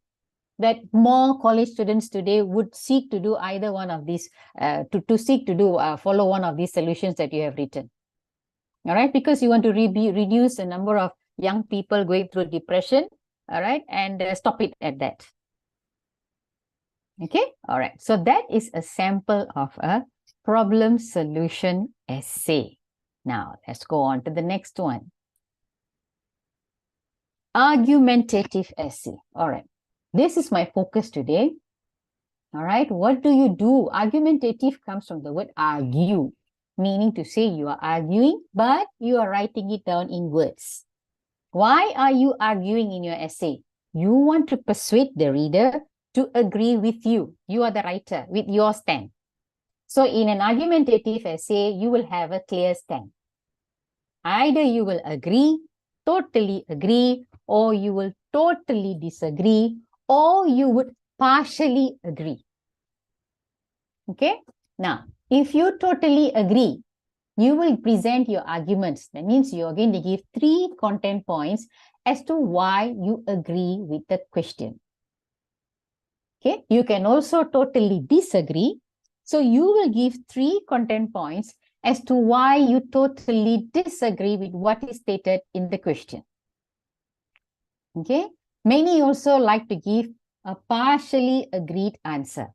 that more college students today would seek to do either one of these, follow one of these solutions that you have written. All right, because you want to reduce the number of young people going through depression, all right, and stop it at that. Okay, all right, so that is a sample of a problem solution essay. Now, let's go on to the next one. Argumentative essay. All right, this is my focus today. All right, what do you do? Argumentative comes from the word argue, meaning to say you are arguing, but you are writing it down in words. Why are you arguing in your essay? You want to persuade the reader to agree with you. You are the writer with your stand. So in an argumentative essay, you will have a clear stand. Either you will agree, totally agree, or you will totally disagree, or you would partially agree. Okay? Now, if you totally agree, you will present your arguments. That means you are going to give 3 content points as to why you agree with the question. Okay? You can also totally disagree. So you will give 3 content points as to why you totally disagree with what is stated in the question. Okay? Many also like to give a partially agreed answer.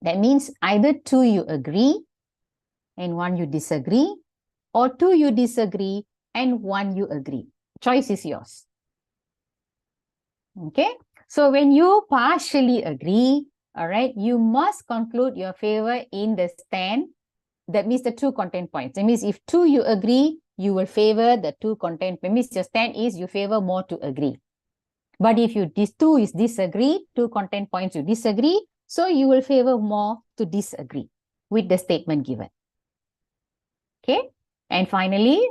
That means either 2 you agree and 1 you disagree, or 2 you disagree and 1 you agree. Choice is yours. Okay? So when you partially agree, all right, you must conclude your favor in the stand. That means the 2 content points. That means if 2 you agree, you will favor the 2 content. That means your stand is you favor more to agree. But if you 2 is disagree, 2 content points you disagree, so you will favor more to disagree with the statement given. Okay? And finally,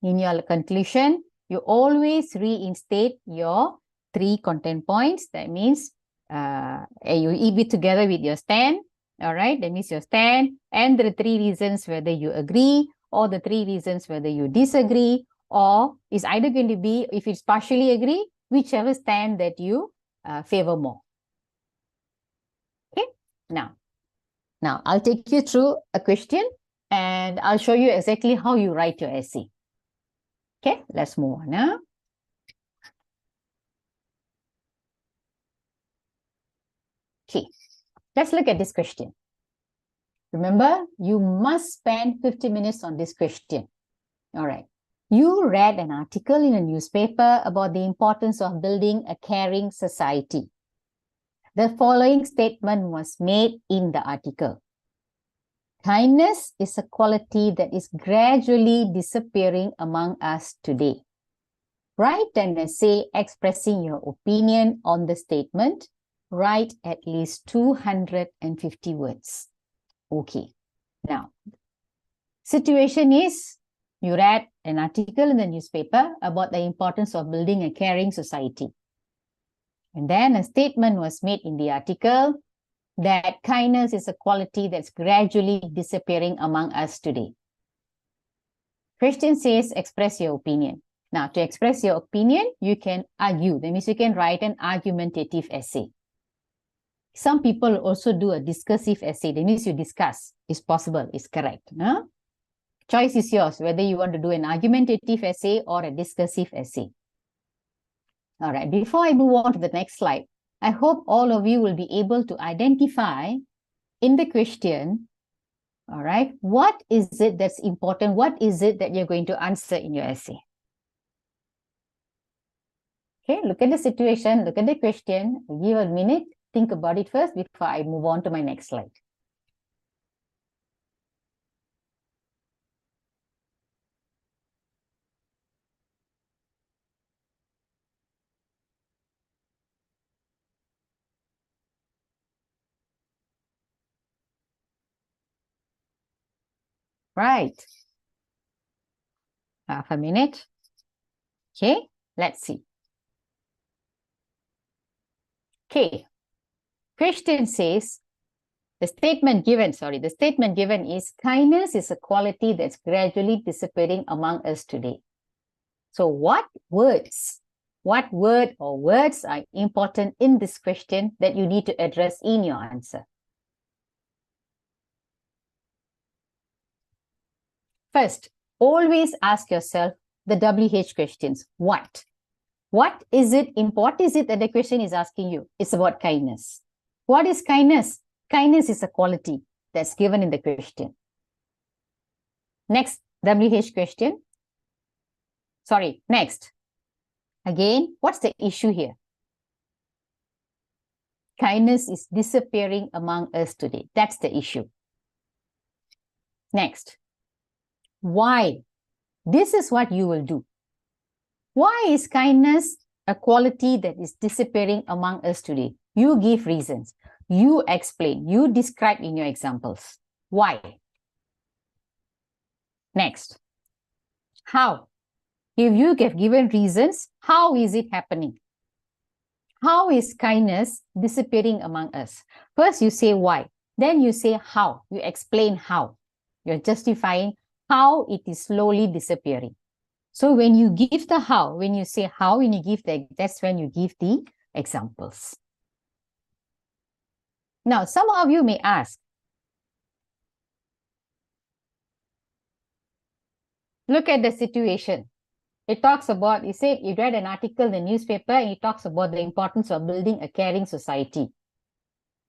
in your conclusion, you always reinstate your 3 content points. That means you eat it together with your stand. All right, that means your stand and the 3 reasons whether you agree, or the 3 reasons whether you disagree, or is either going to be, if it's partially agree, whichever stand that you favor more. Okay, now I'll take you through a question and I'll show you exactly how you write your essay. Okay, let's move on now. Okay. Let's look at this question. Remember, you must spend 50 minutes on this question. All right. You read an article in a newspaper about the importance of building a caring society. The following statement was made in the article. Kindness is a quality that is gradually disappearing among us today. Write an essay expressing your opinion on the statement. Write at least 250 words. Okay. Now, situation is you read an article in the newspaper about the importance of building a caring society. And then a statement was made in the article that kindness is a quality that's gradually disappearing among us today? Question says, express your opinion. Now, to express your opinion, you can argue. That means you can write an argumentative essay. Some people also do a discursive essay. That means you discuss. It's possible. It's correct. Huh? Choice is yours, whether you want to do an argumentative essay or a discursive essay. All right. Before I move on to the next slide, I hope all of you will be able to identify in the question, all right, what is it that's important? What is it that you're going to answer in your essay? Okay, look at the situation, look at the question, give a minute, think about it first before I move on to my next slide. Right. Half a minute. Okay, let's see. Okay, question says, the statement given is, kindness is a quality that's gradually disappearing among us today. So what word or words are important in this question that you need to address in your answer? First, always ask yourself the WH questions. What? What is it that the question is asking you? It's about kindness. What is kindness? Kindness is a quality that's given in the question. Next, WH question. Sorry, next. Again, what's the issue here? Kindness is disappearing among us today. That's the issue. Next. Why? This is what you will do. Why is kindness a quality that is disappearing among us today? You give reasons. You explain. You describe in your examples. Why? Next. How? If you have given reasons, how is it happening? How is kindness disappearing among us? First, you say why. Then you say how. You explain how. You're justifying how it is slowly disappearing. So when you give the how, when you say how, when you give that's when you give the examples. Now, some of you may ask, look at the situation. It talks about, you said you read an article in the newspaper and it talks about the importance of building a caring society.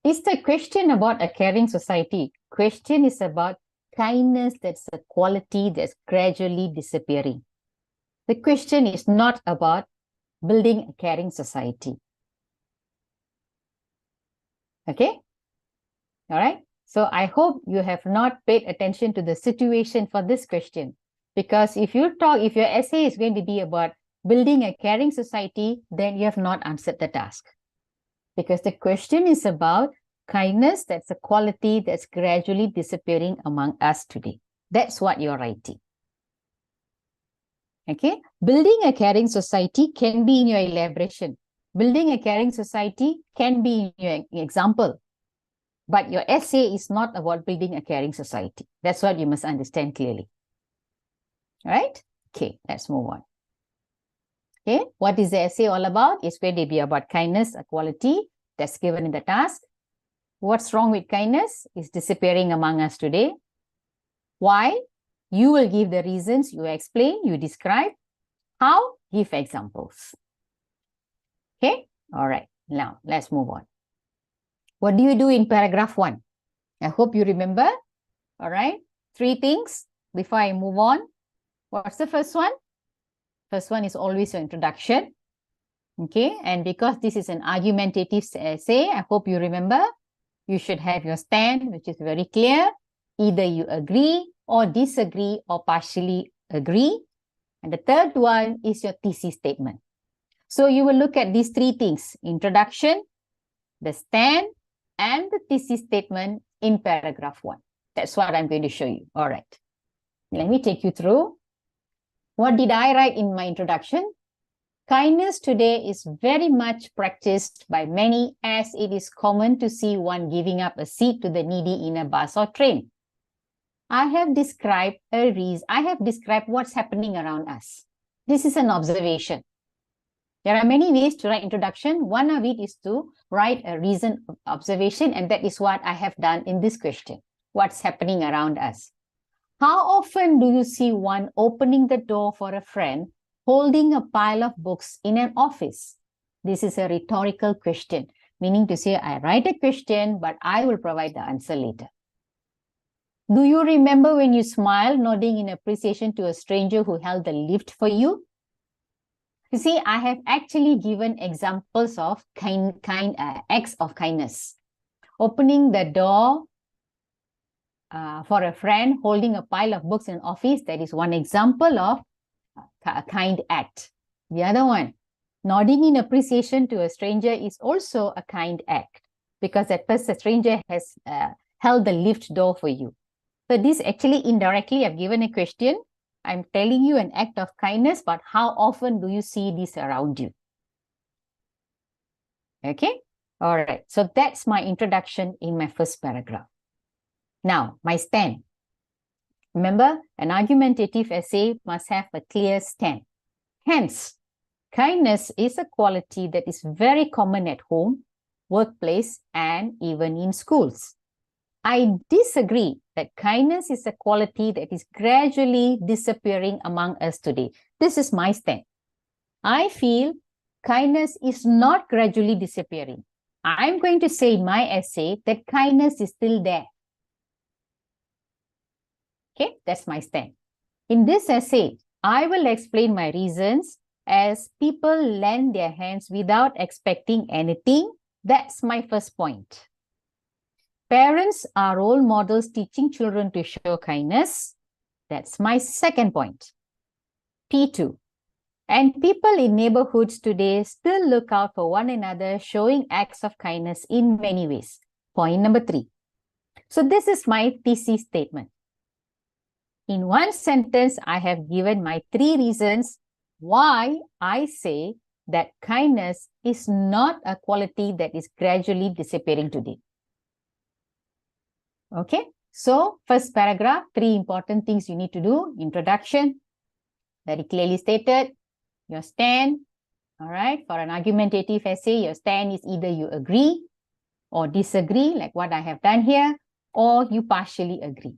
Is the question about a caring society? Question is about kindness that's a quality that's gradually disappearing. The question is not about building a caring society. Okay? All right? So I hope you have not paid attention to the situation for this question. Because if your essay is going to be about building a caring society, then you have not answered the task. Because the question is about kindness, that's a quality that's gradually disappearing among us today. That's what you're writing. Okay? Building a caring society can be in your elaboration. Building a caring society can be in your example. But your essay is not about building a caring society. That's what you must understand clearly. All right? Okay, let's move on. Okay, what is the essay all about? It's going to be about kindness, a quality that's given in the task. What's wrong with kindness? It's disappearing among us today. Why? You will give the reasons, you explain, you describe. How? Give examples. Okay? All right. Now, let's move on. What do you do in paragraph 1? I hope you remember. All right. 3 things before I move on. What's the first one? First one is always your introduction. Okay. And because this is an argumentative essay, I hope you remember. You should have your stand, which is very clear. Either you agree or disagree or partially agree. And the third one is your thesis statement. So you will look at these 3 things: introduction, the stand, and the thesis statement in paragraph 1. That's what I'm going to show you. All right. Let me take you through. What did I write in my introduction? Kindness today is very much practiced by many, as it is common to see one giving up a seat to the needy in a bus or train. I have described what's happening around us. This is an observation. There are many ways to write introduction. One of it is to write a recent observation, and that is what I have done in this question. What's happening around us? How often do you see one opening the door for a friend holding a pile of books in an office? This is a rhetorical question, meaning to say I write a question, but I will provide the answer later. Do you remember when you smiled, nodding in appreciation to a stranger who held the lift for you? You see, I have actually given examples of acts of kindness. Opening the door for a friend, holding a pile of books in an office, that is one example of a kind act. The other one, nodding in appreciation to a stranger, is also a kind act because that person, stranger, has held the lift door for you. So this actually indirectly, I've given a question. I'm telling you an act of kindness, but how often do you see this around you? Okay, all right. So that's my introduction in my first paragraph. Now, my stand. Remember, an argumentative essay must have a clear stand. Hence, kindness is a quality that is very common at home, workplace, and even in schools. I disagree that kindness is a quality that is gradually disappearing among us today. This is my stand. I feel kindness is not gradually disappearing. I'm going to say in my essay that kindness is still there. Okay, that's my stand. In this essay, I will explain my reasons as people lend their hands without expecting anything. That's my first point. Parents are role models teaching children to show kindness. That's my second point. P2. And people in neighborhoods today still look out for one another, showing acts of kindness in many ways. Point number 3. So this is my thesis statement. In one sentence, I have given my 3 reasons why I say that kindness is not a quality that is gradually disappearing today. Okay, so first paragraph, 3 important things you need to do. Introduction, very clearly stated. Your stand, all right, for an argumentative essay, your stand is either you agree or disagree, like what I have done here, or you partially agree.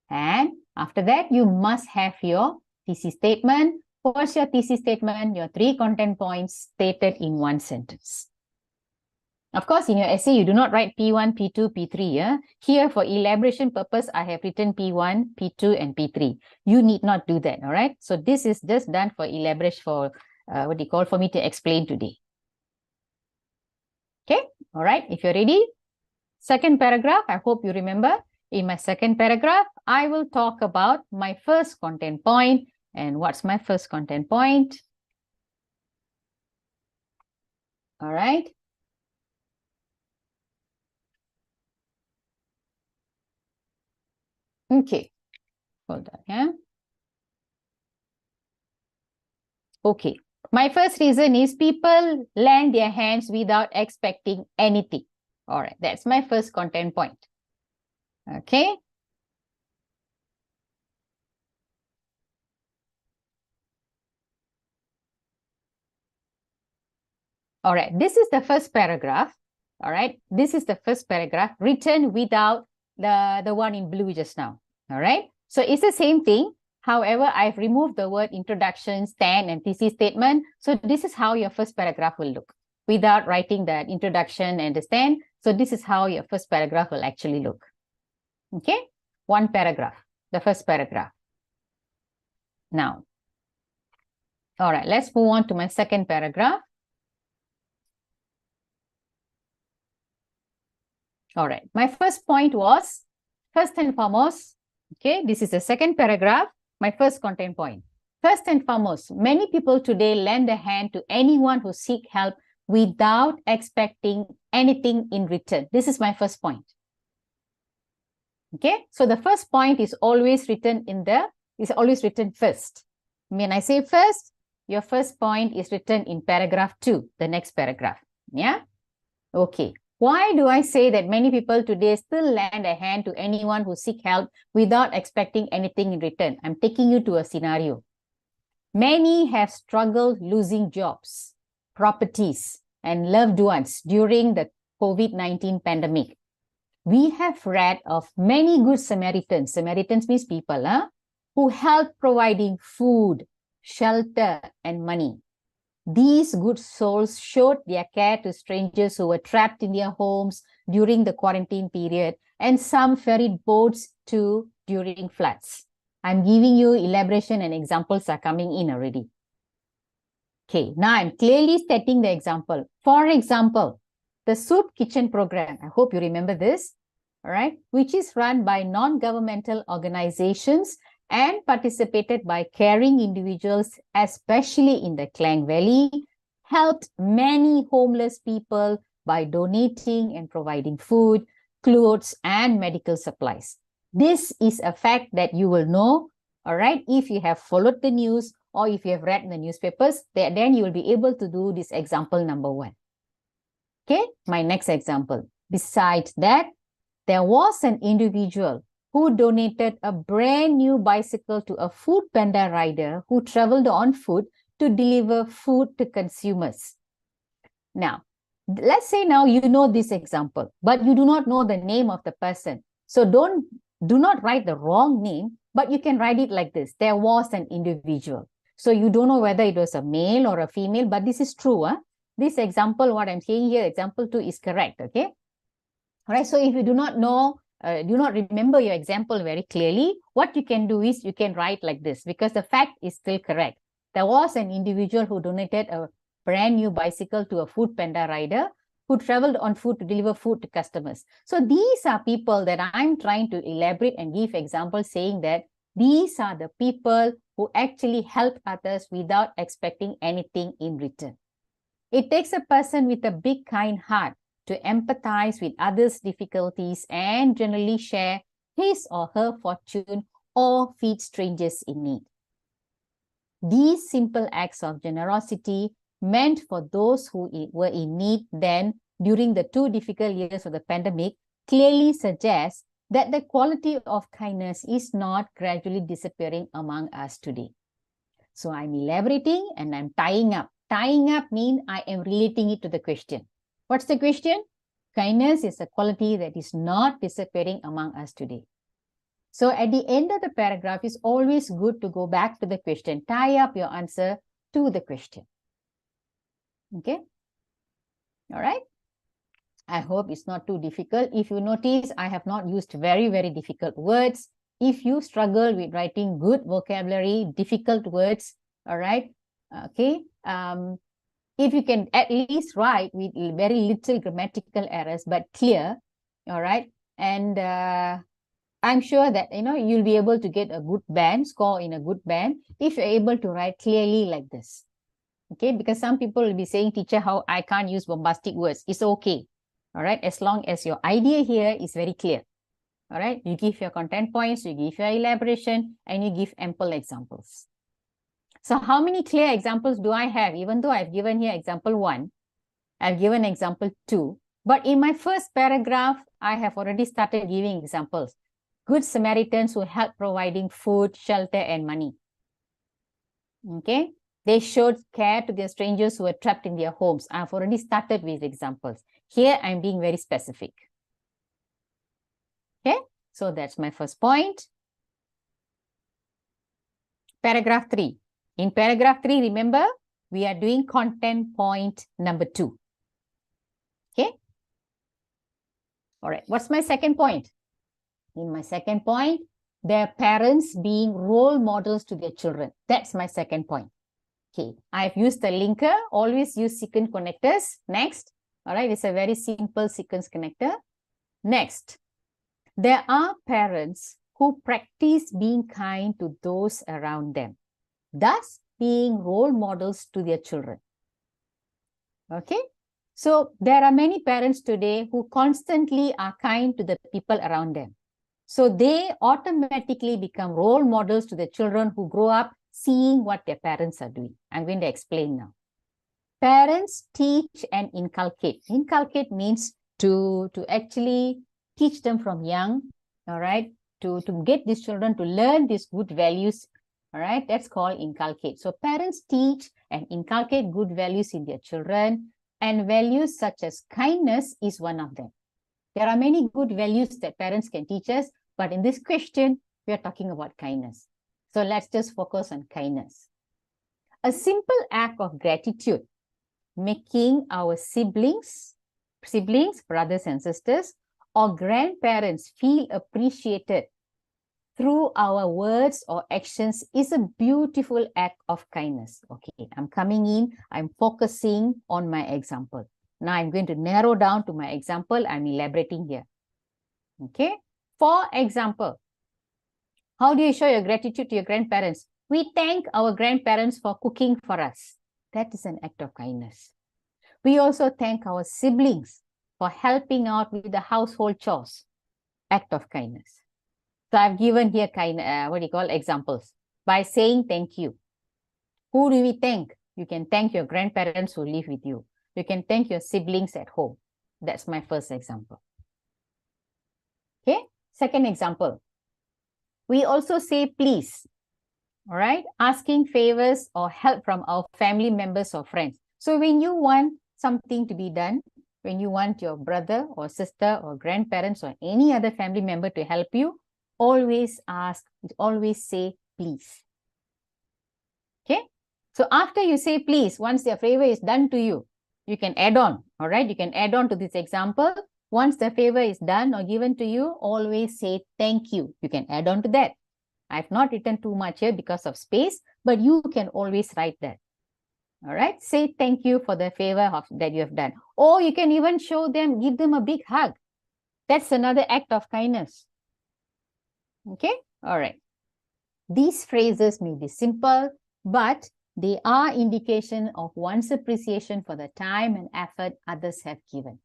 And after that, you must have your thesis statement. What's your thesis statement? Your 3 content points stated in one sentence. Of course, in your essay, you do not write P1, P2, P3. Yeah? Here, for elaboration purpose, I have written P1, P2, and P3. You need not do that, all right? So this is just done for elaboration, for for me to explain today. Okay, all right, if you're ready. Second paragraph, I hope you remember. In my second paragraph, I will talk about my first content point. And what's my first content point? All right. Okay, hold on, yeah. Okay, my first reason is people lend their hands without expecting anything. All right, that's my first content point. Okay. All right, this is the first paragraph. All right, this is the first paragraph written without the one in blue just now. All right, so it's the same thing. However, I've removed the word introduction, stand, and thesis statement. So this is how your first paragraph will look without writing that introduction and the stand. So this is how your first paragraph will actually look. Okay, one paragraph, the first paragraph. Now, all right, let's move on to my second paragraph. All right, my first point was, first and foremost, okay, this is the second paragraph, my first content point. First and foremost, many people today lend a hand to anyone who seek help without expecting anything in return. This is my first point. Okay, so the first point is always written first. When I say first, your first point is written in paragraph 2, the next paragraph. Yeah? Okay. Why do I say that many people today still lend a hand to anyone who seek help without expecting anything in return? I'm taking you to a scenario. Many have struggled losing jobs, properties, and loved ones during the COVID-19 pandemic. We have read of many good Samaritans. Samaritans means people who help providing food, shelter, and money. These good souls showed their care to strangers who were trapped in their homes during the quarantine period, and some ferried boats too during floods. I'm giving you elaboration and examples are coming in already. Okay, now I'm clearly stating the example. For example, the Soup Kitchen program, I hope you remember this, all right, which is run by non-governmental organizations and participated by caring individuals, especially in the Klang Valley, helped many homeless people by donating and providing food, clothes, and medical supplies. This is a fact that you will know, all right, if you have followed the news or if you have read in the newspapers, then you will be able to do this example number 1. Okay, my next example. Besides that, there was an individual who donated a brand new bicycle to a food panda rider who traveled on foot to deliver food to consumers. Now, let's say now you know this example, but you do not know the name of the person. So do not write the wrong name, but you can write it like this. There was an individual. So you don't know whether it was a male or a female, but this is true. This example, what I'm saying here, example 2 is correct, okay? All right, so if you do not know, do not remember your example very clearly, what you can do is you can write like this because the fact is still correct. There was an individual who donated a brand new bicycle to a food panda rider who traveled on foot to deliver food to customers. So these are people that I'm trying to elaborate and give examples saying that these are the people who actually help others without expecting anything in return. It takes a person with a big kind heart to empathize with others' difficulties and generally share his or her fortune or feed strangers in need. These simple acts of generosity meant for those who were in need then during the 2 difficult years of the pandemic clearly suggests that the quality of kindness is not gradually disappearing among us today. So I'm elaborating and I'm tying up. Tying up means I am relating it to the question. What's the question? Kindness is a quality that is not disappearing among us today. So at the end of the paragraph, it's always good to go back to the question. Tie up your answer to the question. Okay? All right? I hope it's not too difficult. If you notice, I have not used very, very difficult words. If you struggle with writing good vocabulary, difficult words, all right? Okay? If you can at least write with very little grammatical errors, but clear, all right? And I'm sure that, you'll be able to get a good band, score in a good band, if you're able to write clearly like this. Okay, because some people will be saying, teacher, how I can't use bombastic words. It's okay. All right, as long as your idea here is very clear. All right, you give your content points, you give your elaboration, and you give ample examples. So how many clear examples do I have? Even though I've given here example 1, I've given example 2, but in my first paragraph, I have already started giving examples. Good Samaritans who help providing food, shelter, and money. Okay. They showed care to the strangers who were trapped in their homes. I've already started with examples. Here, I'm being very specific. Okay, so that's my first point. Paragraph 3. In paragraph 3, remember, we are doing content point number 2. Okay. All right, what's my second point? In my second point, their parents being role models to their children. That's my second point. Okay, I've used the linker, always use sequence connectors. Next, all right, it's a very simple sequence connector. Next, there are parents who practice being kind to those around them, thus being role models to their children. Okay, so there are many parents today who constantly are kind to the people around them. So they automatically become role models to the children who grow up seeing what their parents are doing. I'm going to explain now. Parents teach and inculcate. Inculcate means to actually teach them from young, all right, to get these children to learn these good values, all right, that's called inculcate. So parents teach and inculcate good values in their children, and values such as kindness is one of them. There are many good values that parents can teach us, but in this question, we are talking about kindness. So let's just focus on kindness. A simple act of gratitude, making our siblings, brothers and sisters, or grandparents feel appreciated through our words or actions is a beautiful act of kindness. Okay, I'm coming in, I'm focusing on my example. Now I'm going to narrow down to my example. I'm elaborating here. Okay, for example, how do you show your gratitude to your grandparents? We thank our grandparents for cooking for us. That is an act of kindness. We also thank our siblings for helping out with the household chores. Act of kindness. So I've given here examples by saying thank you. Who do we thank? You can thank your grandparents who live with you. You can thank your siblings at home. That's my first example. Okay, second example. We also say please, all right, asking favors or help from our family members or friends. So when you want something to be done, when you want your brother or sister or grandparents or any other family member to help you, always ask, always say please. Okay, so after you say please, once their favor is done to you, you can add on, all right, you can add on to this example. Once the favor is done or given to you, always say thank you. You can add on to that. I've not written too much here because of space, but you can always write that. All right, say thank you for the favor that you have done. Or you can even show them, give them a big hug. That's another act of kindness. Okay, all right. These phrases may be simple, but they are indication of one's appreciation for the time and effort others have given.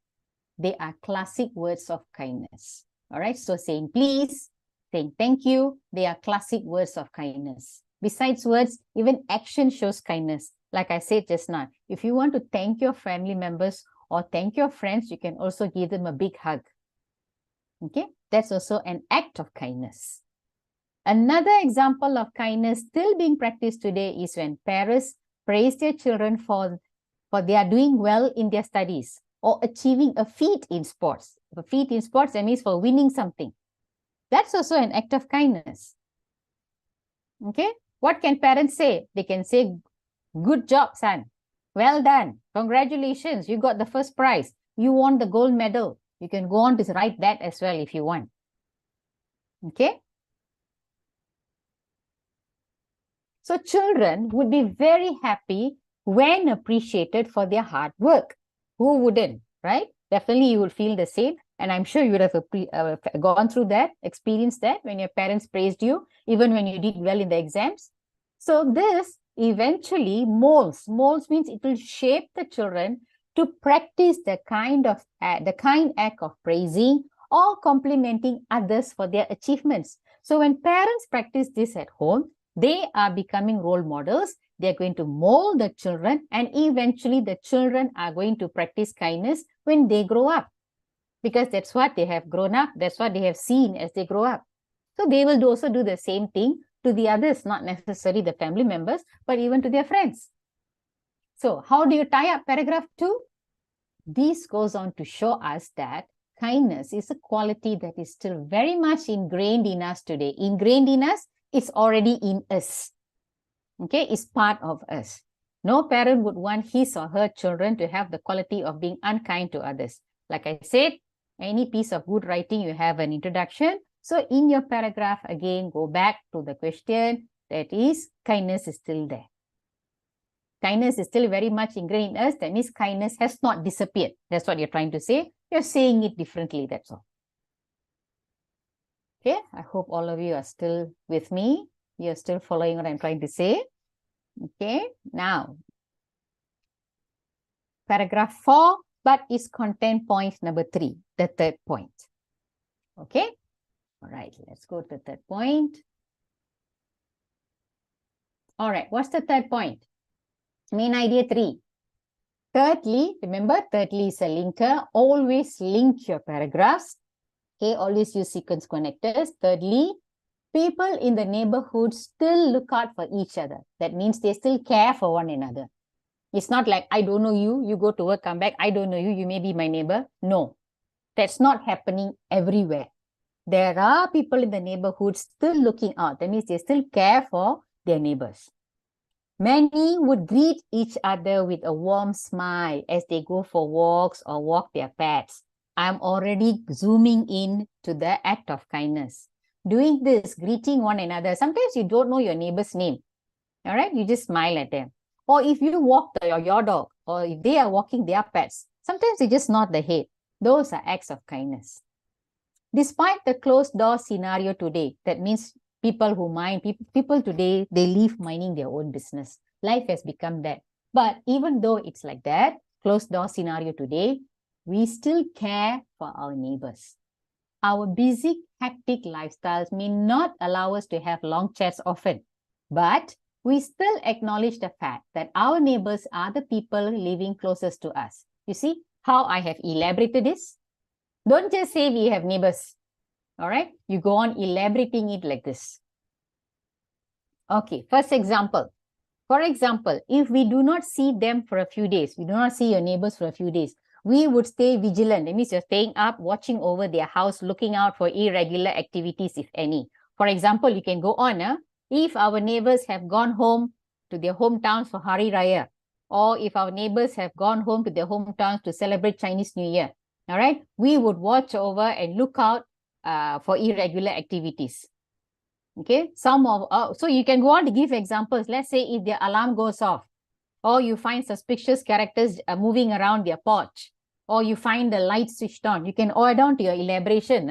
They are classic words of kindness. All right, so saying please, saying thank you, they are classic words of kindness. Besides words, even action shows kindness. Like I said just now, if you want to thank your family members or thank your friends, you can also give them a big hug. Okay, that's also an act of kindness. Another example of kindness still being practiced today is when parents praise their children for their doing well in their studies or achieving a feat in sports. A feat in sports, that means for winning something. That's also an act of kindness. Okay, what can parents say? They can say, good job, son. Well done. Congratulations. You got the first prize. You won the gold medal. You can go on to write that as well if you want. Okay. So children would be very happy when appreciated for their hard work. Who wouldn't, right? Definitely you will feel the same. And I'm sure you would have gone through that, experienced that when your parents praised you, even when you did well in the exams. So this eventually molds. Molds means it will shape the children to practice the kind act of praising or complimenting others for their achievements. So when parents practice this at home, they are becoming role models. They're going to mold the children, and eventually the children are going to practice kindness when they grow up. Because that's what they have grown up. That's what they have seen as they grow up. So they will also do the same thing to the others, not necessarily the family members, but even to their friends. So how do you tie up paragraph 2? This goes on to show us that kindness is a quality that is still very much ingrained in us today. Ingrained in us, it's already in us. Okay, it's part of us. No parent would want his or her children to have the quality of being unkind to others. Like I said, any piece of good writing, you have an introduction. So in your paragraph, again, go back to the question, that is, kindness is still there. Kindness is still very much ingrained in us. That means kindness has not disappeared. That's what you're trying to say. You're saying it differently, that's all. Okay, I hope all of you are still with me. You're still following what I'm trying to say. Okay, now, paragraph 4, but is content point number 3, the third point. Okay, all right, let's go to the third point. All right, what's the third point? Main idea 3. Thirdly, remember, thirdly is a linker. Always link your paragraphs. Okay, always use sequence connectors. Thirdly, people in the neighborhood still look out for each other. That means they still care for one another. It's not like, I don't know you, you go to work, come back, I don't know you, you may be my neighbor. No, that's not happening everywhere. There are people in the neighborhood still looking out. That means they still care for their neighbors. Many would greet each other with a warm smile as they go for walks or walk their pets. I'm already zooming in to the act of kindness. Doing this, greeting one another. Sometimes you don't know your neighbor's name. All right, you just smile at them. Or if you walk your dog, or if they are walking their pets, sometimes you just nod the head. Those are acts of kindness. Despite the closed door scenario today, that means people who mind, people today, they leave minding their own business. Life has become that. But even though it's like that, closed door scenario today, we still care for our neighbors. Our busy, hectic lifestyles may not allow us to have long chats often, but we still acknowledge the fact that our neighbors are the people living closest to us. You see how I have elaborated this? Don't just say we have neighbors. All right, you go on elaborating it like this. Okay, first example. For example, if we do not see them for a few days, we do not see your neighbors for a few days, we would stay vigilant. That means you're staying up, watching over their house, looking out for irregular activities, if any. For example, you can go on. If our neighbors have gone home to their hometowns for Hari Raya, or if our neighbors have gone home to their hometowns to celebrate Chinese New Year, all right, we would watch over and look out for irregular activities. Okay, so you can go on to give examples. Let's say if their alarm goes off, or you find suspicious characters moving around their porch, or you find the light switched on, you can add on to your elaboration.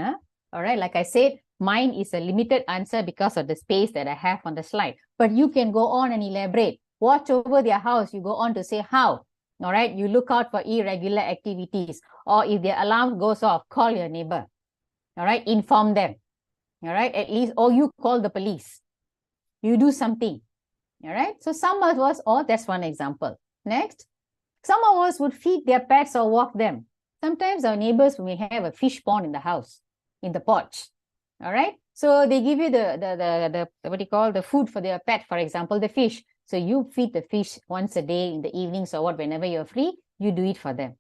All right, like I said, mine is a limited answer because of the space that I have on the slide. But you can go on and elaborate. Watch over their house. You go on to say how. All right, you look out for irregular activities. Or if their alarm goes off, call your neighbor. All right, inform them. All right, at least, or you call the police. You do something. All right, so some of us, that's one example. Next, some of us would feed their pets or walk them. Sometimes our neighbors may have a fish pond in the house, in the porch. All right, so they give you the what do you call, the food for their pet, for example, the fish. So you feed the fish once a day in the evenings or what, whenever you're free, you do it for them.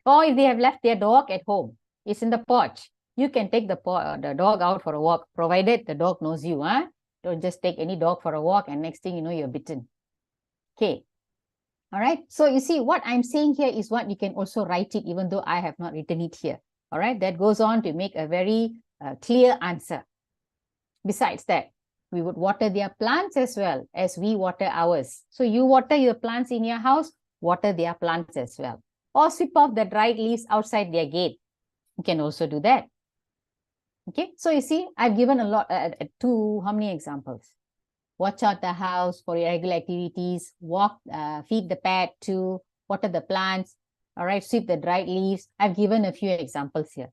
Or if they have left their dog at home, it's in the porch, you can take the dog out for a walk, provided the dog knows you. Don't just take any dog for a walk and next thing you know, you're bitten. Okay. All right. So you see, what I'm saying here is what you can also write it, even though I have not written it here. All right. That goes on to make a very clear answer. Besides that, we would water their plants as well as we water ours. So you water your plants in your house, water their plants as well. Or sweep off the dried leaves outside their gate. You can also do that. Okay, so you see, I've given a lot, how many examples? Watch out the house for irregular activities, walk, feed the pet, to water the plants, all right, sweep the dried leaves. I've given a few examples here.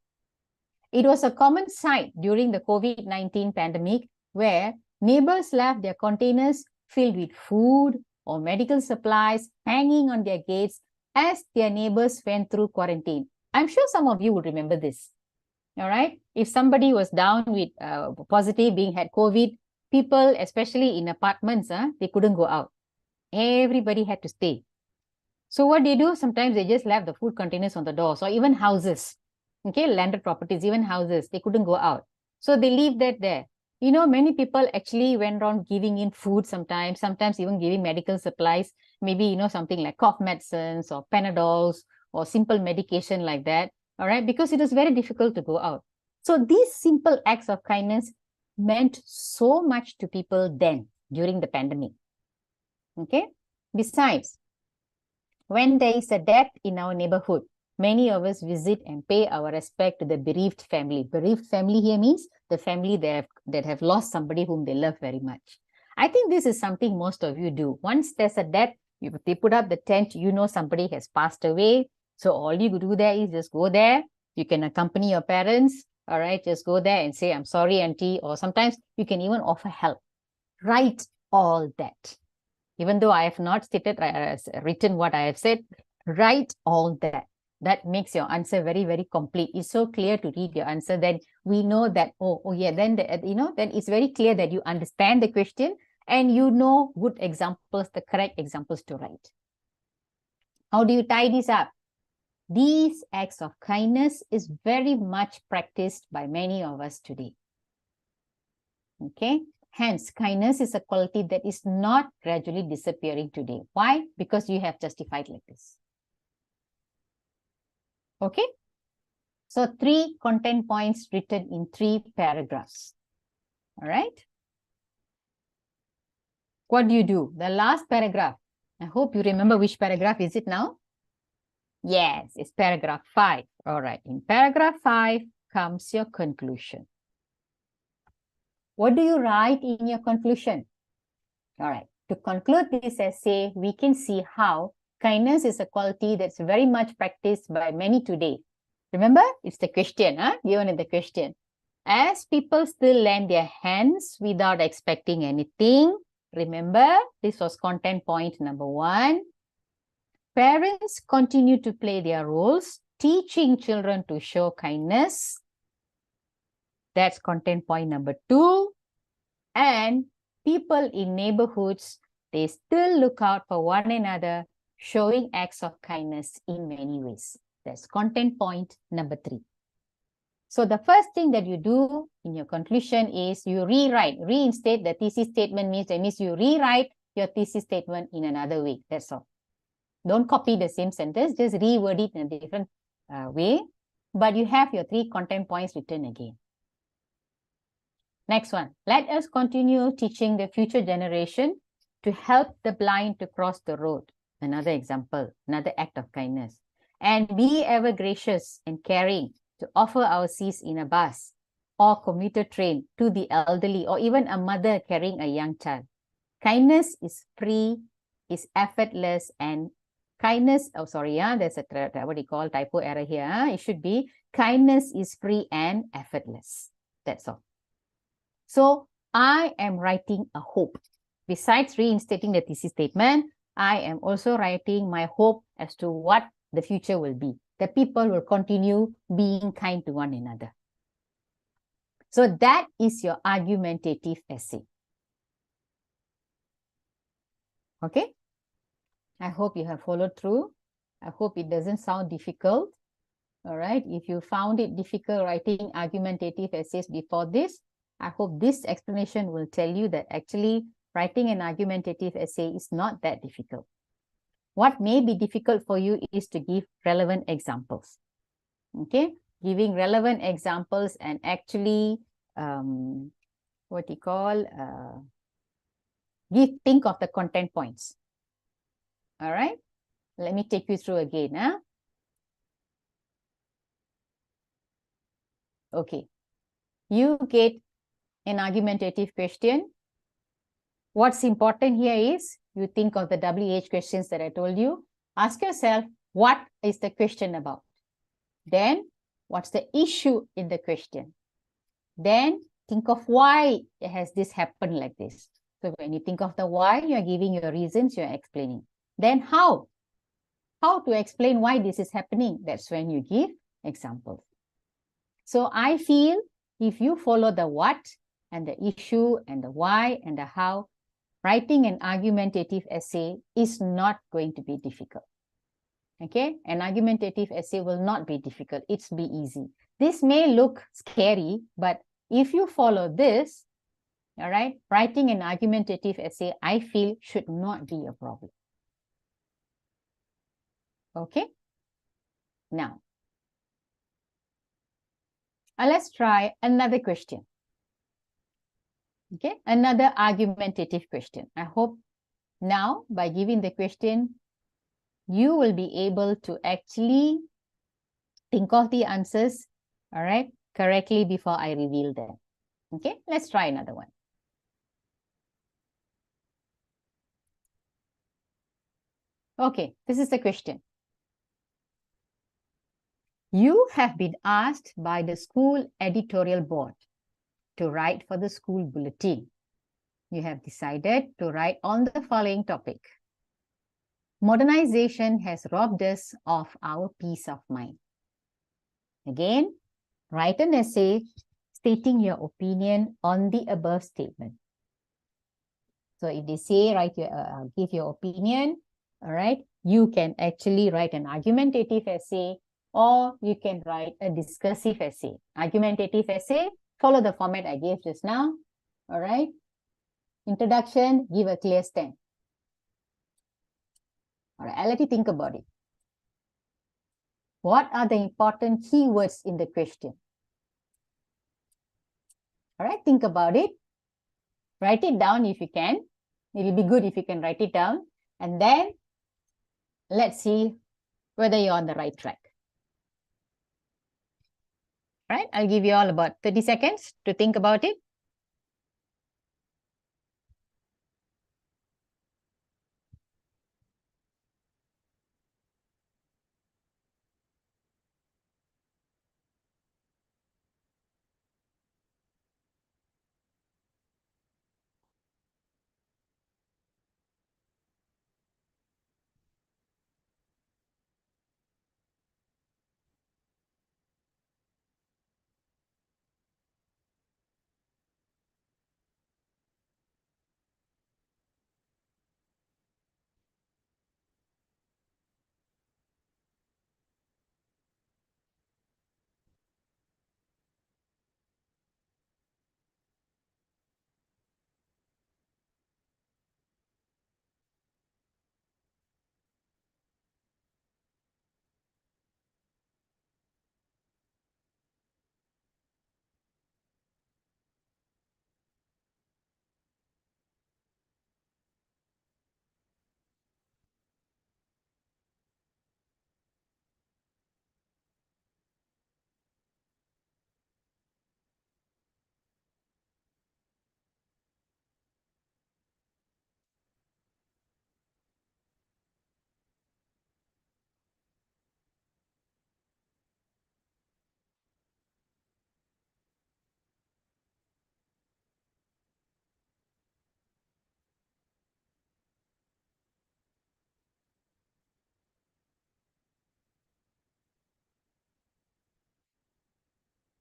It was a common sight during the COVID-19 pandemic where neighbors left their containers filled with food or medical supplies hanging on their gates as their neighbors went through quarantine. I'm sure some of you would remember this. All right. If somebody was down with positive, had COVID, people, especially in apartments, they couldn't go out. Everybody had to stay. So what they do, sometimes they just left the food containers on the doors, or even houses. Okay, landed properties, even houses, they couldn't go out. So they leave that there. You know, many people actually went around giving in food sometimes even giving medical supplies, maybe, you know, something like cough medicines or Panadols or simple medication like that. All right, because it is very difficult to go out. So these simple acts of kindness meant so much to people then during the pandemic. Okay. Besides, when there is a death in our neighborhood, many of us visit and pay our respect to the bereaved family. Bereaved family here means the family that have lost somebody whom they love very much. I think this is something most of you do. Once there's a death, they put up the tent, you know somebody has passed away. So all you do there is just go there. You can accompany your parents. All right, just go there and say, I'm sorry, auntie. Or sometimes you can even offer help. Write all that. Even though I have not stated, written what I have said, write all that. That makes your answer very, very complete. It's so clear to read your answer. Then we know that, oh yeah, then, then it's very clear that you understand the question and you know good examples, the correct examples to write. How do you tie this up? These acts of kindness is very much practiced by many of us today. Okay. Hence, kindness is a quality that is not gradually disappearing today. Why? Because you have justified like this. Okay. So 3 content points written in 3 paragraphs. All right. What do? The last paragraph. I hope you remember which paragraph is it now? Yes, it's paragraph 5. All right. In paragraph 5 comes your conclusion. What do you write in your conclusion? All right. To conclude this essay, we can see how kindness is a quality that's very much practiced by many today. Remember, it's the question, given in the question. As people still lend their hands without expecting anything, remember, this was content point number 1. Parents continue to play their roles, teaching children to show kindness. That's content point number 2. And people in neighborhoods, they still look out for one another, showing acts of kindness in many ways. That's content point number 3. So the first thing that you do in your conclusion is you reinstate the thesis statement. Means you rewrite your thesis statement in another way. That's all. Don't copy the same sentence, just reword it in a different way. But you have your 3 content points written again. Next one, let us continue teaching the future generation to help the blind to cross the road. Another example, another act of kindness. And be ever gracious and caring to offer our seats in a bus or commuter train to the elderly or even a mother carrying a young child. Kindness is free, is effortless, and kindness, there's a what do you call typo error here. It should be kindness is free and effortless. That's all. So I am writing a hope. Besides reinstating the thesis statement, I am also writing my hope as to what the future will be. That people will continue being kind to one another. So that is your argumentative essay. Okay? I hope you have followed through. I hope it doesn't sound difficult. All right. If you found it difficult writing argumentative essays before this, I hope this explanation will tell you that actually writing an argumentative essay is not that difficult. What may be difficult for you is to give relevant examples. Okay. Giving relevant examples and actually, think of the content points. All right. Let me take you through again. Okay. You get an argumentative question. What's important here is you think of the WH questions that I told you. Ask yourself, what is the question about? Then, what's the issue in the question? Then, think of why has this happened like this. So, when you think of the why, you're giving your reasons, you're explaining. Then, how? How to explain why this is happening? That's when you give examples. So, I feel if you follow the what and the issue and the why and the how, writing an argumentative essay is not going to be difficult. Okay? An argumentative essay will not be difficult. It's be easy. This may look scary, but if you follow this, all right, writing an argumentative essay, I feel should not be a problem. Okay? Now, let's try another question. Okay, another argumentative question. I hope now by giving the question, you will be able to actually think of the answers, all right, correctly before I reveal them. Okay, let's try another one. Okay, this is the question. You have been asked by the school editorial board to write for the school bulletin. you have decided to write on the following topic. Modernization has robbed us of our peace of mind. Again, write an essay stating your opinion on the above statement. So if they say, give your opinion, all right, you can actually write an argumentative essay, or you can write a discursive essay. Argumentative essay, follow the format I gave just now, all right. Introduction, give a clear stand. All right, I'll let you think about it. What are the important keywords in the question? All right, think about it. Write it down if you can. It will be good if you can write it down. And then let's see whether you're on the right track. All right, I'll give you all about 30 seconds to think about it.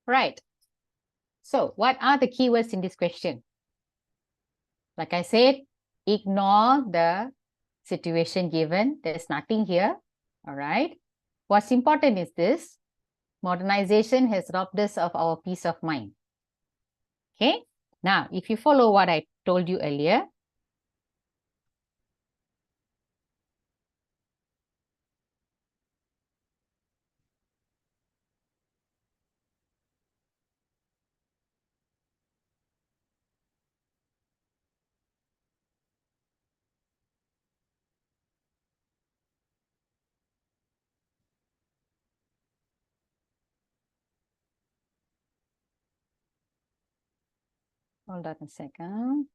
Right. So what are the keywords in this question? Like I said, ignore the situation given. There's nothing here. All right. What's important is this. Modernization has robbed us of our peace of mind. Okay. Now, if you follow what I told you earlier, hold on a second.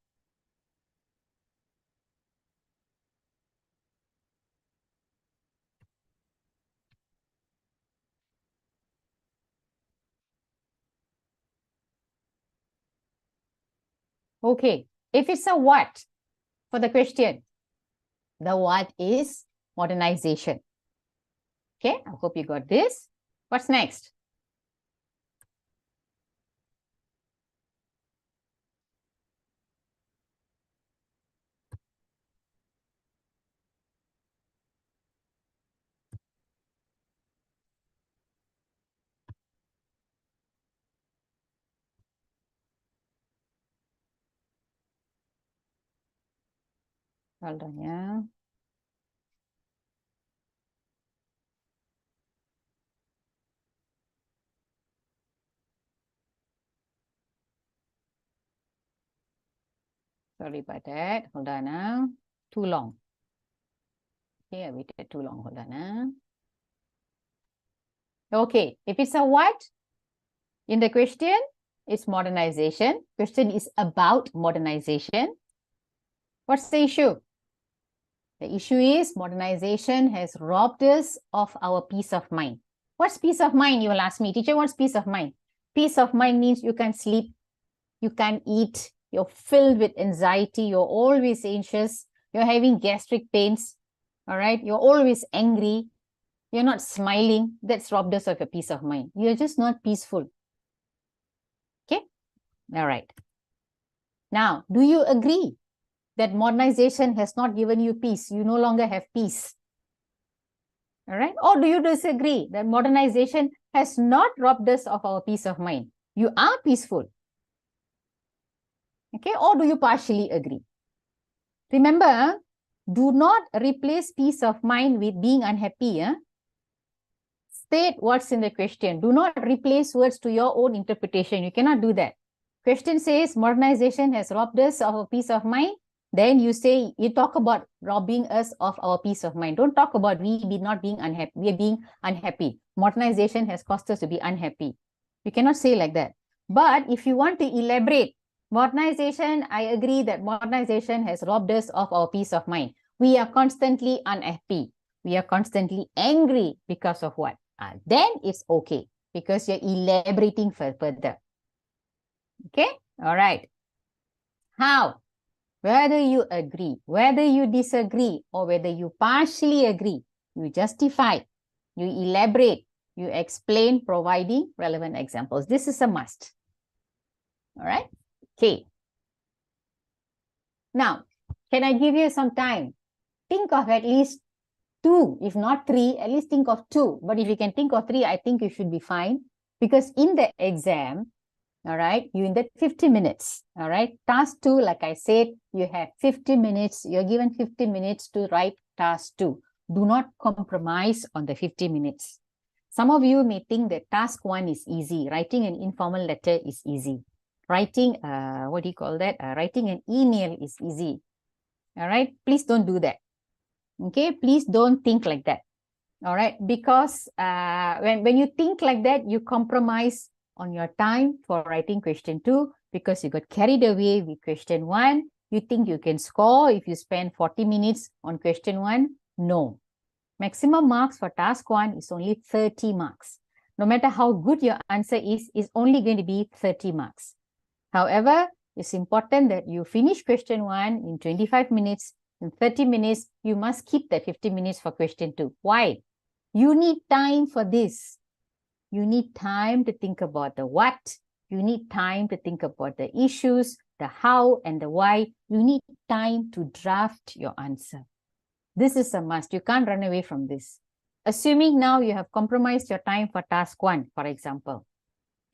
Okay, if it's a what for the question, the what is modernization. Okay, I hope you got this. What's next? Hold on, yeah. Sorry about that. Hold on now. Too long. Okay, I waited too long. Hold on now. Okay, if it's a what in the question, it's modernization. Question is about modernization. What's the issue? The issue is modernization has robbed us of our peace of mind. What's peace of mind? You will ask me, teacher, what's peace of mind? Peace of mind means you can sleep, you can eat, you're filled with anxiety, you're always anxious, you're having gastric pains, all right? You're always angry, you're not smiling. That's robbed us of your peace of mind. You're just not peaceful. Okay? All right. Now, do you agree that modernization has not given you peace? You no longer have peace. All right? Or do you disagree that modernization has not robbed us of our peace of mind? You are peaceful. Okay? Or do you partially agree? Remember, do not replace peace of mind with being unhappy. State what's in the question. Do not replace words to your own interpretation. You cannot do that. Question says modernization has robbed us of a peace of mind. Then you say, you talk about robbing us of our peace of mind. Don't talk about we be not being unhappy. We are being unhappy. Modernization has caused us to be unhappy. You cannot say like that. But if you want to elaborate, modernization, I agree that modernization has robbed us of our peace of mind. We are constantly unhappy. We are constantly angry because of what? Then it's okay because you're elaborating further. Okay? All right. How? Whether you agree, whether you disagree, or whether you partially agree, you justify, you elaborate, you explain, providing relevant examples. This is a must. All right? Okay. Now, can I give you some time? Think of at least 2, if not 3, at least think of 2. But if you can think of 3, I think you should be fine. Because in the exam, all right, you in that 50 minutes, all right, task 2, like I said, you have 50 minutes, you're given 50 minutes to write task 2. Do not compromise on the 50 minutes. Some of you may think that task 1 is easy. Writing an informal letter is easy. Writing, what do you call that? Writing an email is easy. All right, please don't do that. Okay, please don't think like that. All right, because when you think like that, you compromise on your time for writing question 2 because you got carried away with question 1. You think you can score if you spend 40 minutes on question 1. No. Maximum marks for task 1 is only 30 marks. No matter how good your answer is only going to be 30 marks. However, it's important that you finish question 1 in 25 minutes. In 30 minutes, you must keep that 50 minutes for question 2. Why? You need time for this. You need time to think about the what. You need time to think about the issues, the how and the why. You need time to draft your answer. This is a must. You can't run away from this. Assuming now you have compromised your time for task 1, for example,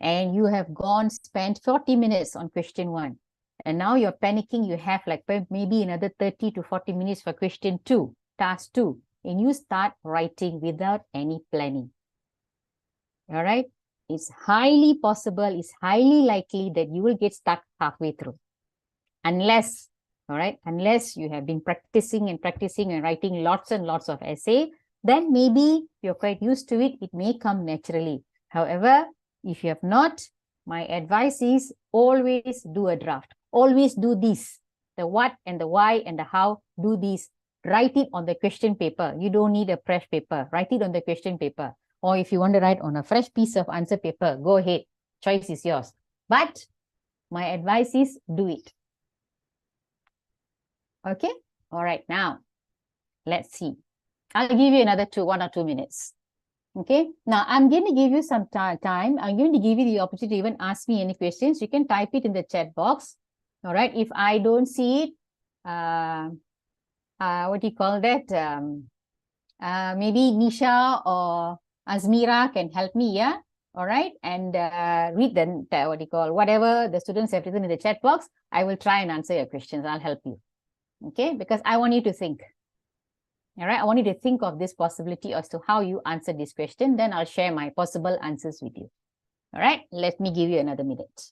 and you have spent 40 minutes on question 1, and now you're panicking, you have like maybe another 30 to 40 minutes for question 2, task 2, and you start writing without any planning. All right, it's highly possible, it's highly likely that you will get stuck halfway through. Unless, all right, unless you have been practicing and writing lots and lots of essay, then maybe you're quite used to it. It may come naturally. However, if you have not, my advice is always do a draft. Always do this. The what and the why and the how, do this. Write it on the question paper. You don't need a fresh paper. Write it on the question paper. Or if you want to write on a fresh piece of answer paper, go ahead. Choice is yours. But my advice is do it. Okay? All right, now, let's see. I'll give you another 1 or 2 minutes. Okay? Now, I'm going to give you some time. I'm going to give you the opportunity to even ask me any questions. You can type it in the chat box. All right? If I don't see it, what do you call that? Maybe Nisha or Azmira can help me, yeah? All right? And read the, what do you call, whatever the students have written in the chat box, I will try and answer your questions. I'll help you. Okay? Because I want you to think. All right? I want you to think of this possibility as to how you answer this question. Then I'll share my possible answers with you. All right? Let me give you another minute.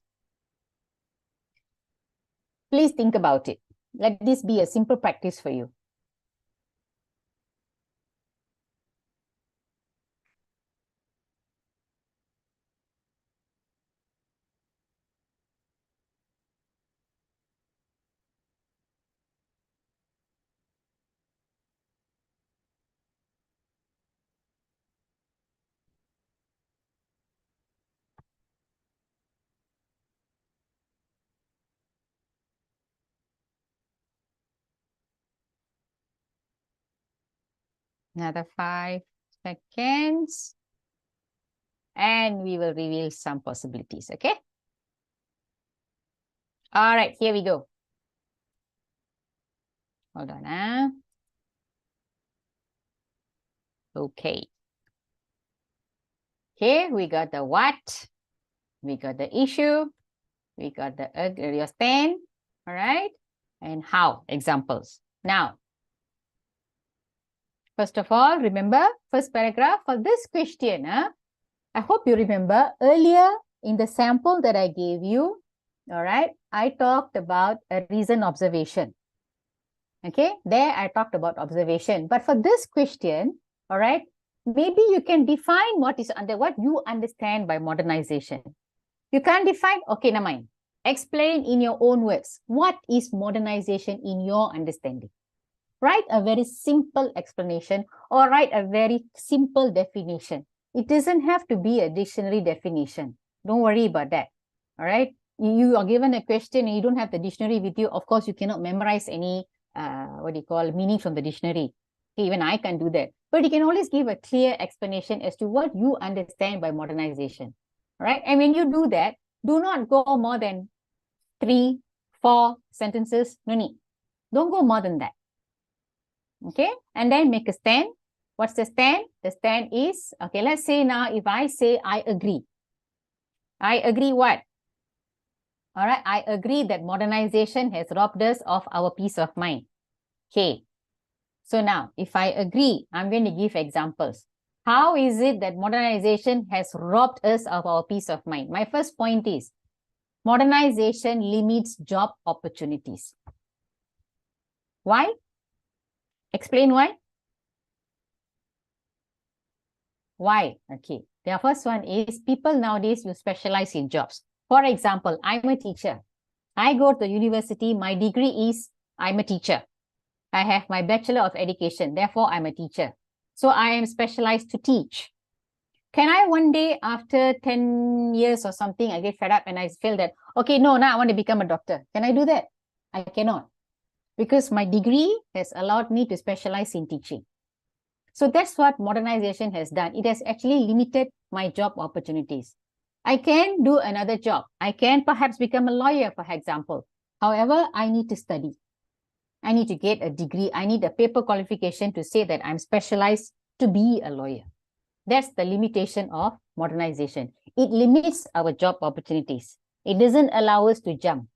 Please think about it. Let this be a simple practice for you. Another 5 seconds. And we will reveal some possibilities, okay? All right, here we go. Hold on. Okay. Here we got the what, we got the issue, we got the your stand, all right? And how, examples. Now, first of all, remember, first paragraph for this question, I hope you remember earlier in the sample that I gave you, all right, I talked about a reason observation. Okay, there I talked about observation. But for this question, all right, maybe you can define what you understand by modernization. You can't define, okay, never mind. Explain in your own words. What is modernization in your understanding? Write a very simple explanation or write a very simple definition. It doesn't have to be a dictionary definition. Don't worry about that. All right. You are given a question and you don't have the dictionary with you. Of course, you cannot memorize any, meaning from the dictionary. Even I can do that. But you can always give a clear explanation as to what you understand by modernization. All right. And when you do that, do not go more than 3, 4 sentences. No need. Don't go more than that. Okay. And then make a stand. What's the stand? The stand is, okay, let's say now if I say I agree. I agree what? All right, I agree that modernization has robbed us of our peace of mind. Okay. So now, if I agree, I'm going to give examples. How is it that modernization has robbed us of our peace of mind? My first point is, modernization limits job opportunities. Why? Explain why. Why? Okay. The first one is people nowadays you specialize in jobs. For example, I'm a teacher. I go to university. My degree is I'm a teacher. I have my Bachelor of Education. Therefore, I'm a teacher. So I am specialized to teach. Can I one day after 10 years or something, I get fed up and I feel that, okay, no, now I want to become a doctor. Can I do that? I cannot. Because my degree has allowed me to specialize in teaching. So that's what modernization has done. It has actually limited my job opportunities. I can do another job. I can perhaps become a lawyer, for example. However, I need to study. I need to get a degree. I need a paper qualification to say that I'm specialized to be a lawyer. That's the limitation of modernization. It limits our job opportunities. It doesn't allow us to jump.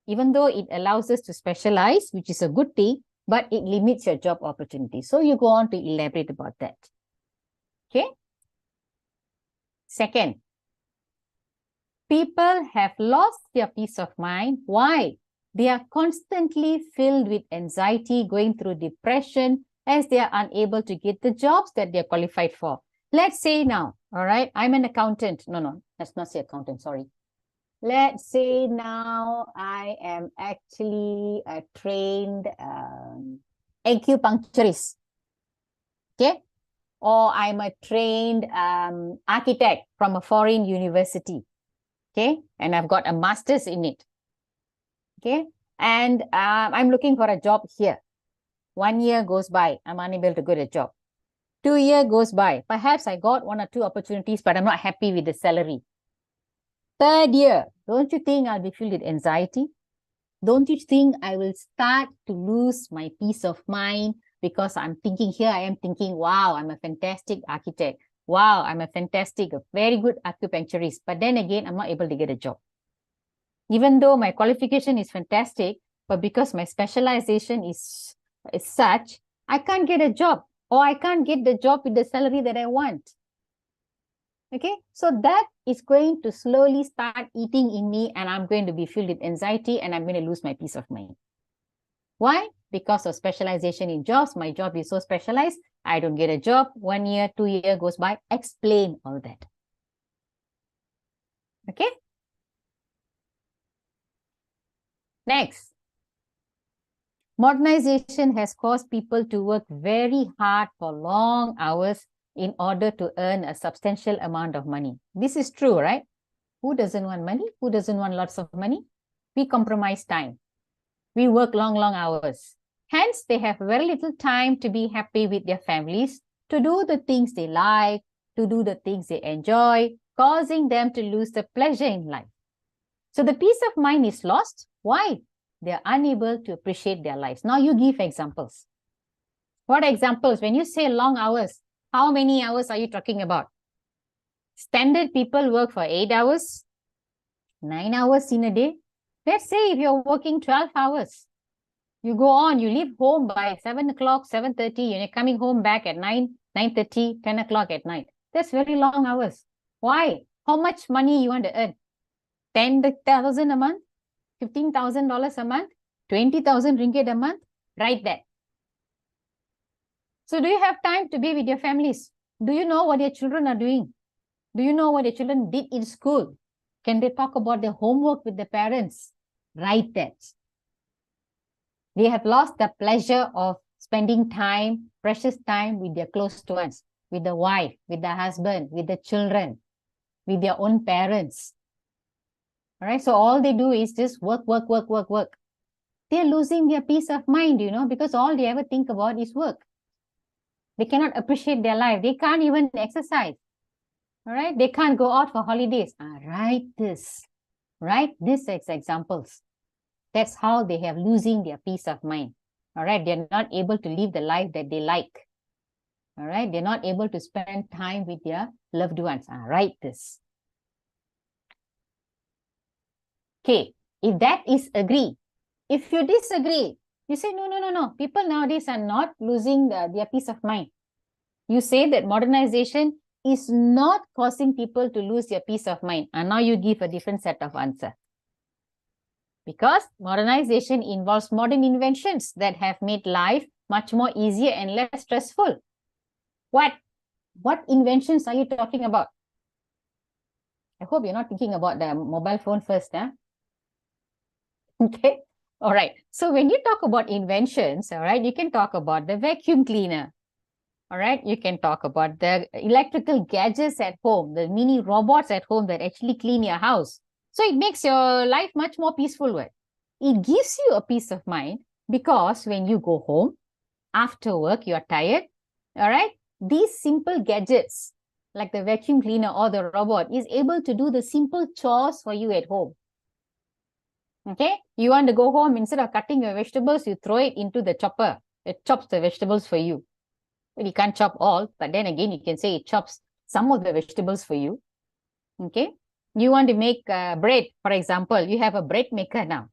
Even though it allows us to specialize, which is a good thing, but it limits your job opportunities. So you go on to elaborate about that. Okay. Second, people have lost their peace of mind. Why? They are constantly filled with anxiety, going through depression as they are unable to get the jobs that they're qualified for. Let's say now, all right, I'm an accountant. No, let's not say accountant, sorry. Let's say now I am actually a trained acupuncturist, okay? Or I'm a trained architect from a foreign university, okay? And I've got a master's in it, okay? And I'm looking for a job here. 1 year goes by, I'm unable to get a job. 2 years goes by, perhaps I got 1 or 2 opportunities, but I'm not happy with the salary. 3rd year, don't you think I'll be filled with anxiety? Don't you think I will start to lose my peace of mind because I'm thinking here, I am thinking, wow, I'm a fantastic architect. Wow, I'm a very good acupuncturist. But then again, I'm not able to get a job. Even though my qualification is fantastic, but because my specialization is such, I can't get a job or I can't get the job with the salary that I want. Okay, so that is going to slowly start eating in me and I'm going to be filled with anxiety and I'm going to lose my peace of mind. Why? Because of specialization in jobs. My job is so specialized, I don't get a job. 1 year, 2 years goes by. Explain all that. Okay. Next. Modernization has caused people to work very hard for long hours in order to earn a substantial amount of money. This is true, right? Who doesn't want money? Who doesn't want lots of money? We compromise time. We work long hours. Hence, they have very little time to be happy with their families to do the things they like, to do the things they enjoy, causing them to lose the pleasure in life. So the peace of mind is lost. Why? They are unable to appreciate their lives. Now you give examples. What examples? When you say long hours, how many hours are you talking about? Standard people work for 8 hours, 9 hours in a day. Let's say if you're working 12 hours, you go on, you leave home by 7 o'clock, 7:30, and you're coming home back at 9, 9:30, 10 o'clock at night. That's very long hours. Why? How much money you want to earn? 10,000 a month? $15,000 a month? 20,000 ringgit a month? Write that. So do you have time to be with your families? Do you know what your children are doing? Do you know what your children did in school? Can they talk about their homework with their parents? Write that. They have lost the pleasure of spending time, precious time with their close ones, with the wife, with the husband, with the children, with their own parents. All right, so all they do is just work, work, work, work, work. They're losing their peace of mind, because all they ever think about is work. They cannot appreciate their life. They can't even exercise. All right, they can't go out for holidays. Write this. Write this as examples. That's how they have losing their peace of mind. All right, they're not able to live the life that they like. All right, they're not able to spend time with their loved ones. Write this. Okay, if that is agree. If you disagree, you say, no. People nowadays are not losing their peace of mind. You say that modernization is not causing people to lose their peace of mind. And now you give a different set of answer. Because modernization involves modern inventions that have made life much more easier and less stressful. What inventions are you talking about? I hope you're not thinking about the mobile phone first, huh? Okay, all right. So when you talk about inventions, all right, you can talk about the vacuum cleaner. All right, you can talk about the electrical gadgets at home, the mini robots at home that actually clean your house. So it makes your life much more peaceful. It gives you a peace of mind because when you go home, after work, you are tired. All right, these simple gadgets like the vacuum cleaner or the robot is able to do the simple chores for you at home. Okay, you want to go home, instead of cutting your vegetables, you throw it into the chopper. It chops the vegetables for you. Well, you can't chop all, but then again, you can say it chops some of the vegetables for you. Okay, you want to make bread, for example, you have a bread maker now.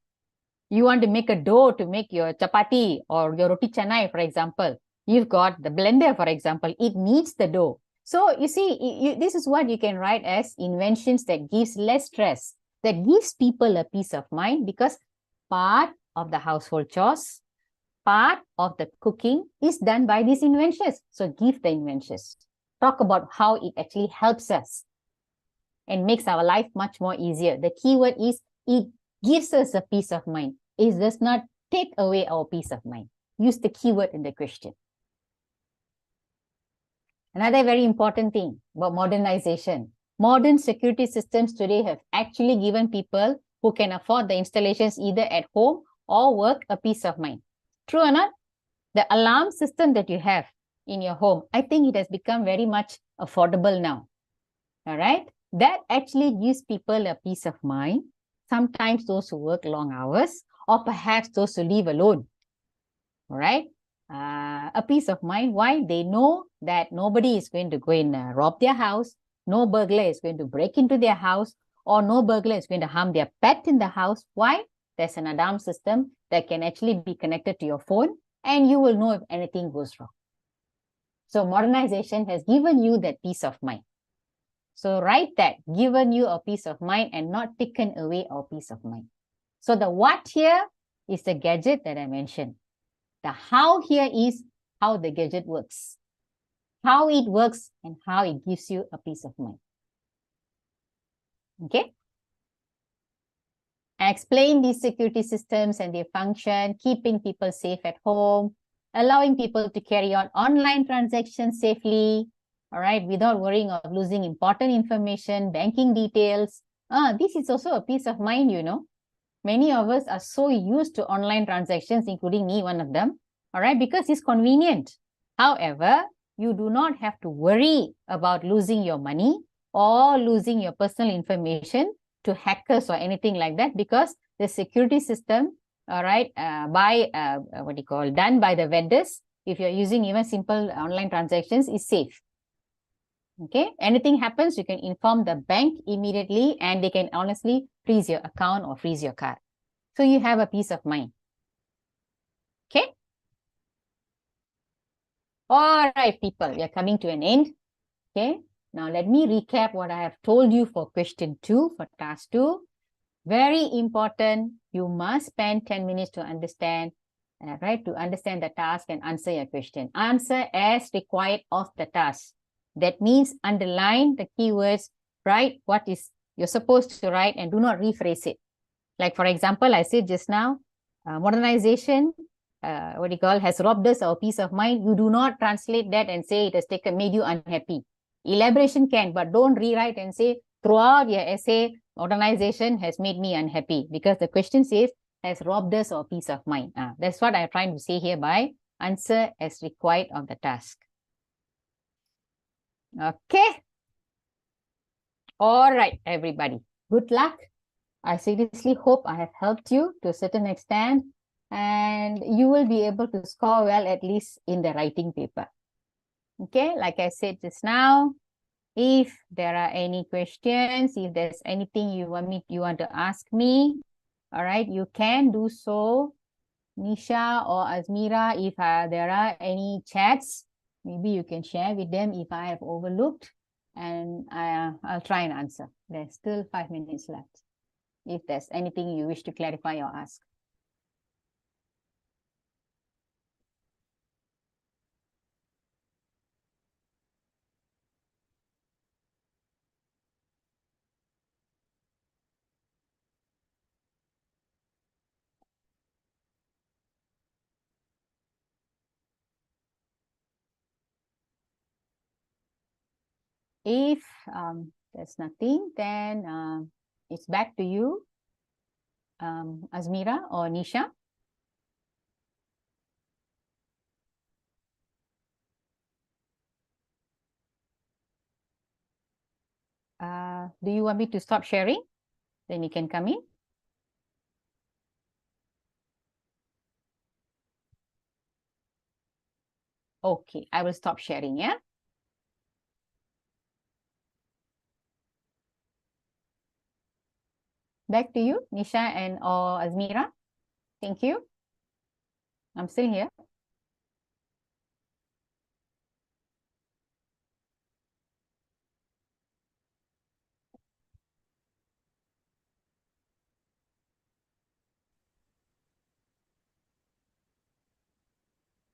You want to make a dough to make your chapati or your roti canai, for example. You've got the blender, for example. It needs the dough. So you see, this is what you can write as inventions that gives less stress, that gives people a peace of mind because part of the household chores, part of the cooking is done by these inventions. So give the inventions. Talk about how it actually helps us and makes our life much more easier. The key word is it gives us a peace of mind. It does not take away our peace of mind. Use the keyword in the question. Another very important thing about modernization. Modern security systems today have actually given people who can afford the installations either at home or work a peace of mind. True or not? The alarm system that you have in your home, I think it has become very much affordable now. All right? That actually gives people a peace of mind. Sometimes those who work long hours or perhaps those who live alone. All right? A peace of mind. Why? They know that nobody is going to go and rob their house. No burglar is going to break into their house or no burglar is going to harm their pet in the house. Why? There's an alarm system that can actually be connected to your phone and you will know if anything goes wrong. So modernization has given you that peace of mind. So write that, given you a peace of mind and not taken away our peace of mind. So the what here is the gadget that I mentioned. The how here is how the gadget works. How it works and how it gives you a peace of mind. Okay? Explain these security systems and their function, keeping people safe at home, allowing people to carry on online transactions safely, all right, without worrying of losing important information, banking details. This is also a peace of mind, you know. Many of us are so used to online transactions, including me, one of them, all right, because it's convenient. However, you do not have to worry about losing your money or losing your personal information to hackers or anything like that, because the security system, all right, done by the vendors, if you're using even simple online transactions, is safe. Okay, anything happens, you can inform the bank immediately and they can honestly freeze your account or freeze your card. So you have a peace of mind. Okay. All right, people, we are coming to an end. Okay. Now let me recap what I have told you for question 2, for task 2. Very important. You must spend 10 minutes to understand, right? To understand the task and answer your question. Answer as required of the task. That means underline the keywords, write what is you're supposed to write and do not rephrase it. Like for example, I said just now, modernization, has robbed us our peace of mind. You do not translate that and say it has made you unhappy. Elaboration can, but don't rewrite and say throughout your essay, modernization has made me unhappy, because the question says has robbed us our peace of mind. That's what I'm trying to say here by answer as required of the task. Okay. All right, everybody. Good luck. I seriously hope I have helped you to a certain extent, and you will be able to score well, at least in the writing paper. Okay, like I said just now, if there are any questions, if there's anything you want to ask me, all right, you can do so. Nisha or Azmira, if there are any chats, maybe you can share with them if I have overlooked, and I'll try and answer. There's still 5 minutes left. If there's anything you wish to clarify or ask. If there's nothing, then it's back to you, Azmira or Nisha. Do you want me to stop sharing? Then you can come in. Okay, I will stop sharing, yeah? Back to you, Nisha and or Azmira. Thank you. I'm still here.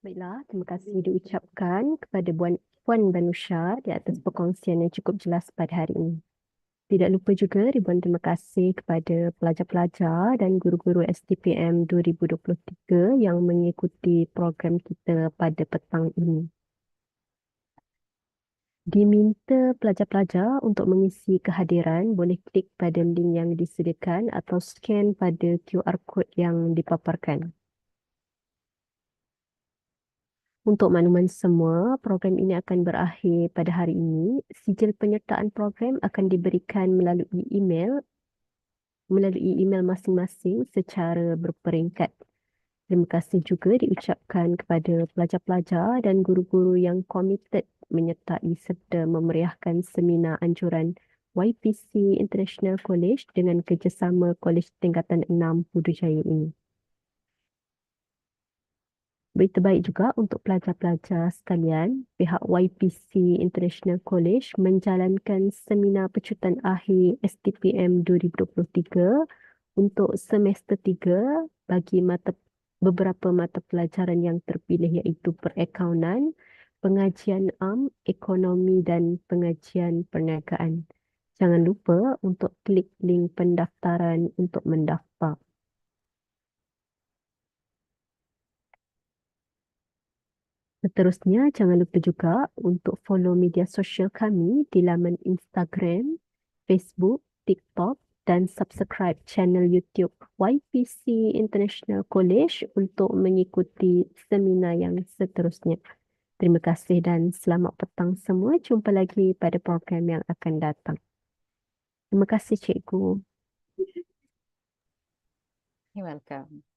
Baiklah, terima kasih diucapkan kepada Puan Banusha di atas perkongsian yang cukup jelas pada hari ini. Tidak lupa juga ribuan terima kasih kepada pelajar-pelajar dan guru-guru STPM 2023 yang mengikuti program kita pada petang ini. Diminta pelajar-pelajar untuk mengisi kehadiran, boleh klik pada link yang disediakan atau scan pada QR code yang dipaparkan. Untuk makluman semua, program ini akan berakhir pada hari ini. Sijil penyertaan program akan diberikan melalui email masing-masing secara berperingkat. Terima kasih juga diucapkan kepada pelajar-pelajar dan guru-guru yang komited menyertai serta memeriahkan seminar anjuran YPC International College dengan kerjasama Kolej Tingkatan Enam Pudu Jaya ini. Berita baik juga untuk pelajar-pelajar sekalian, pihak YPC International College menjalankan seminar pecutan akhir STPM 2023 untuk semester 3 bagi beberapa mata pelajaran yang terpilih, iaitu perakaunan, pengajian am, ekonomi dan pengajian perniagaan. Jangan lupa untuk klik link pendaftaran untuk mendaftar. Seterusnya, jangan lupa juga untuk follow media sosial kami di laman Instagram, Facebook, TikTok dan subscribe channel YouTube YPC International College untuk mengikuti seminar yang seterusnya. Terima kasih dan selamat petang semua. Jumpa lagi pada program yang akan datang. Terima kasih, Cikgu. You're welcome.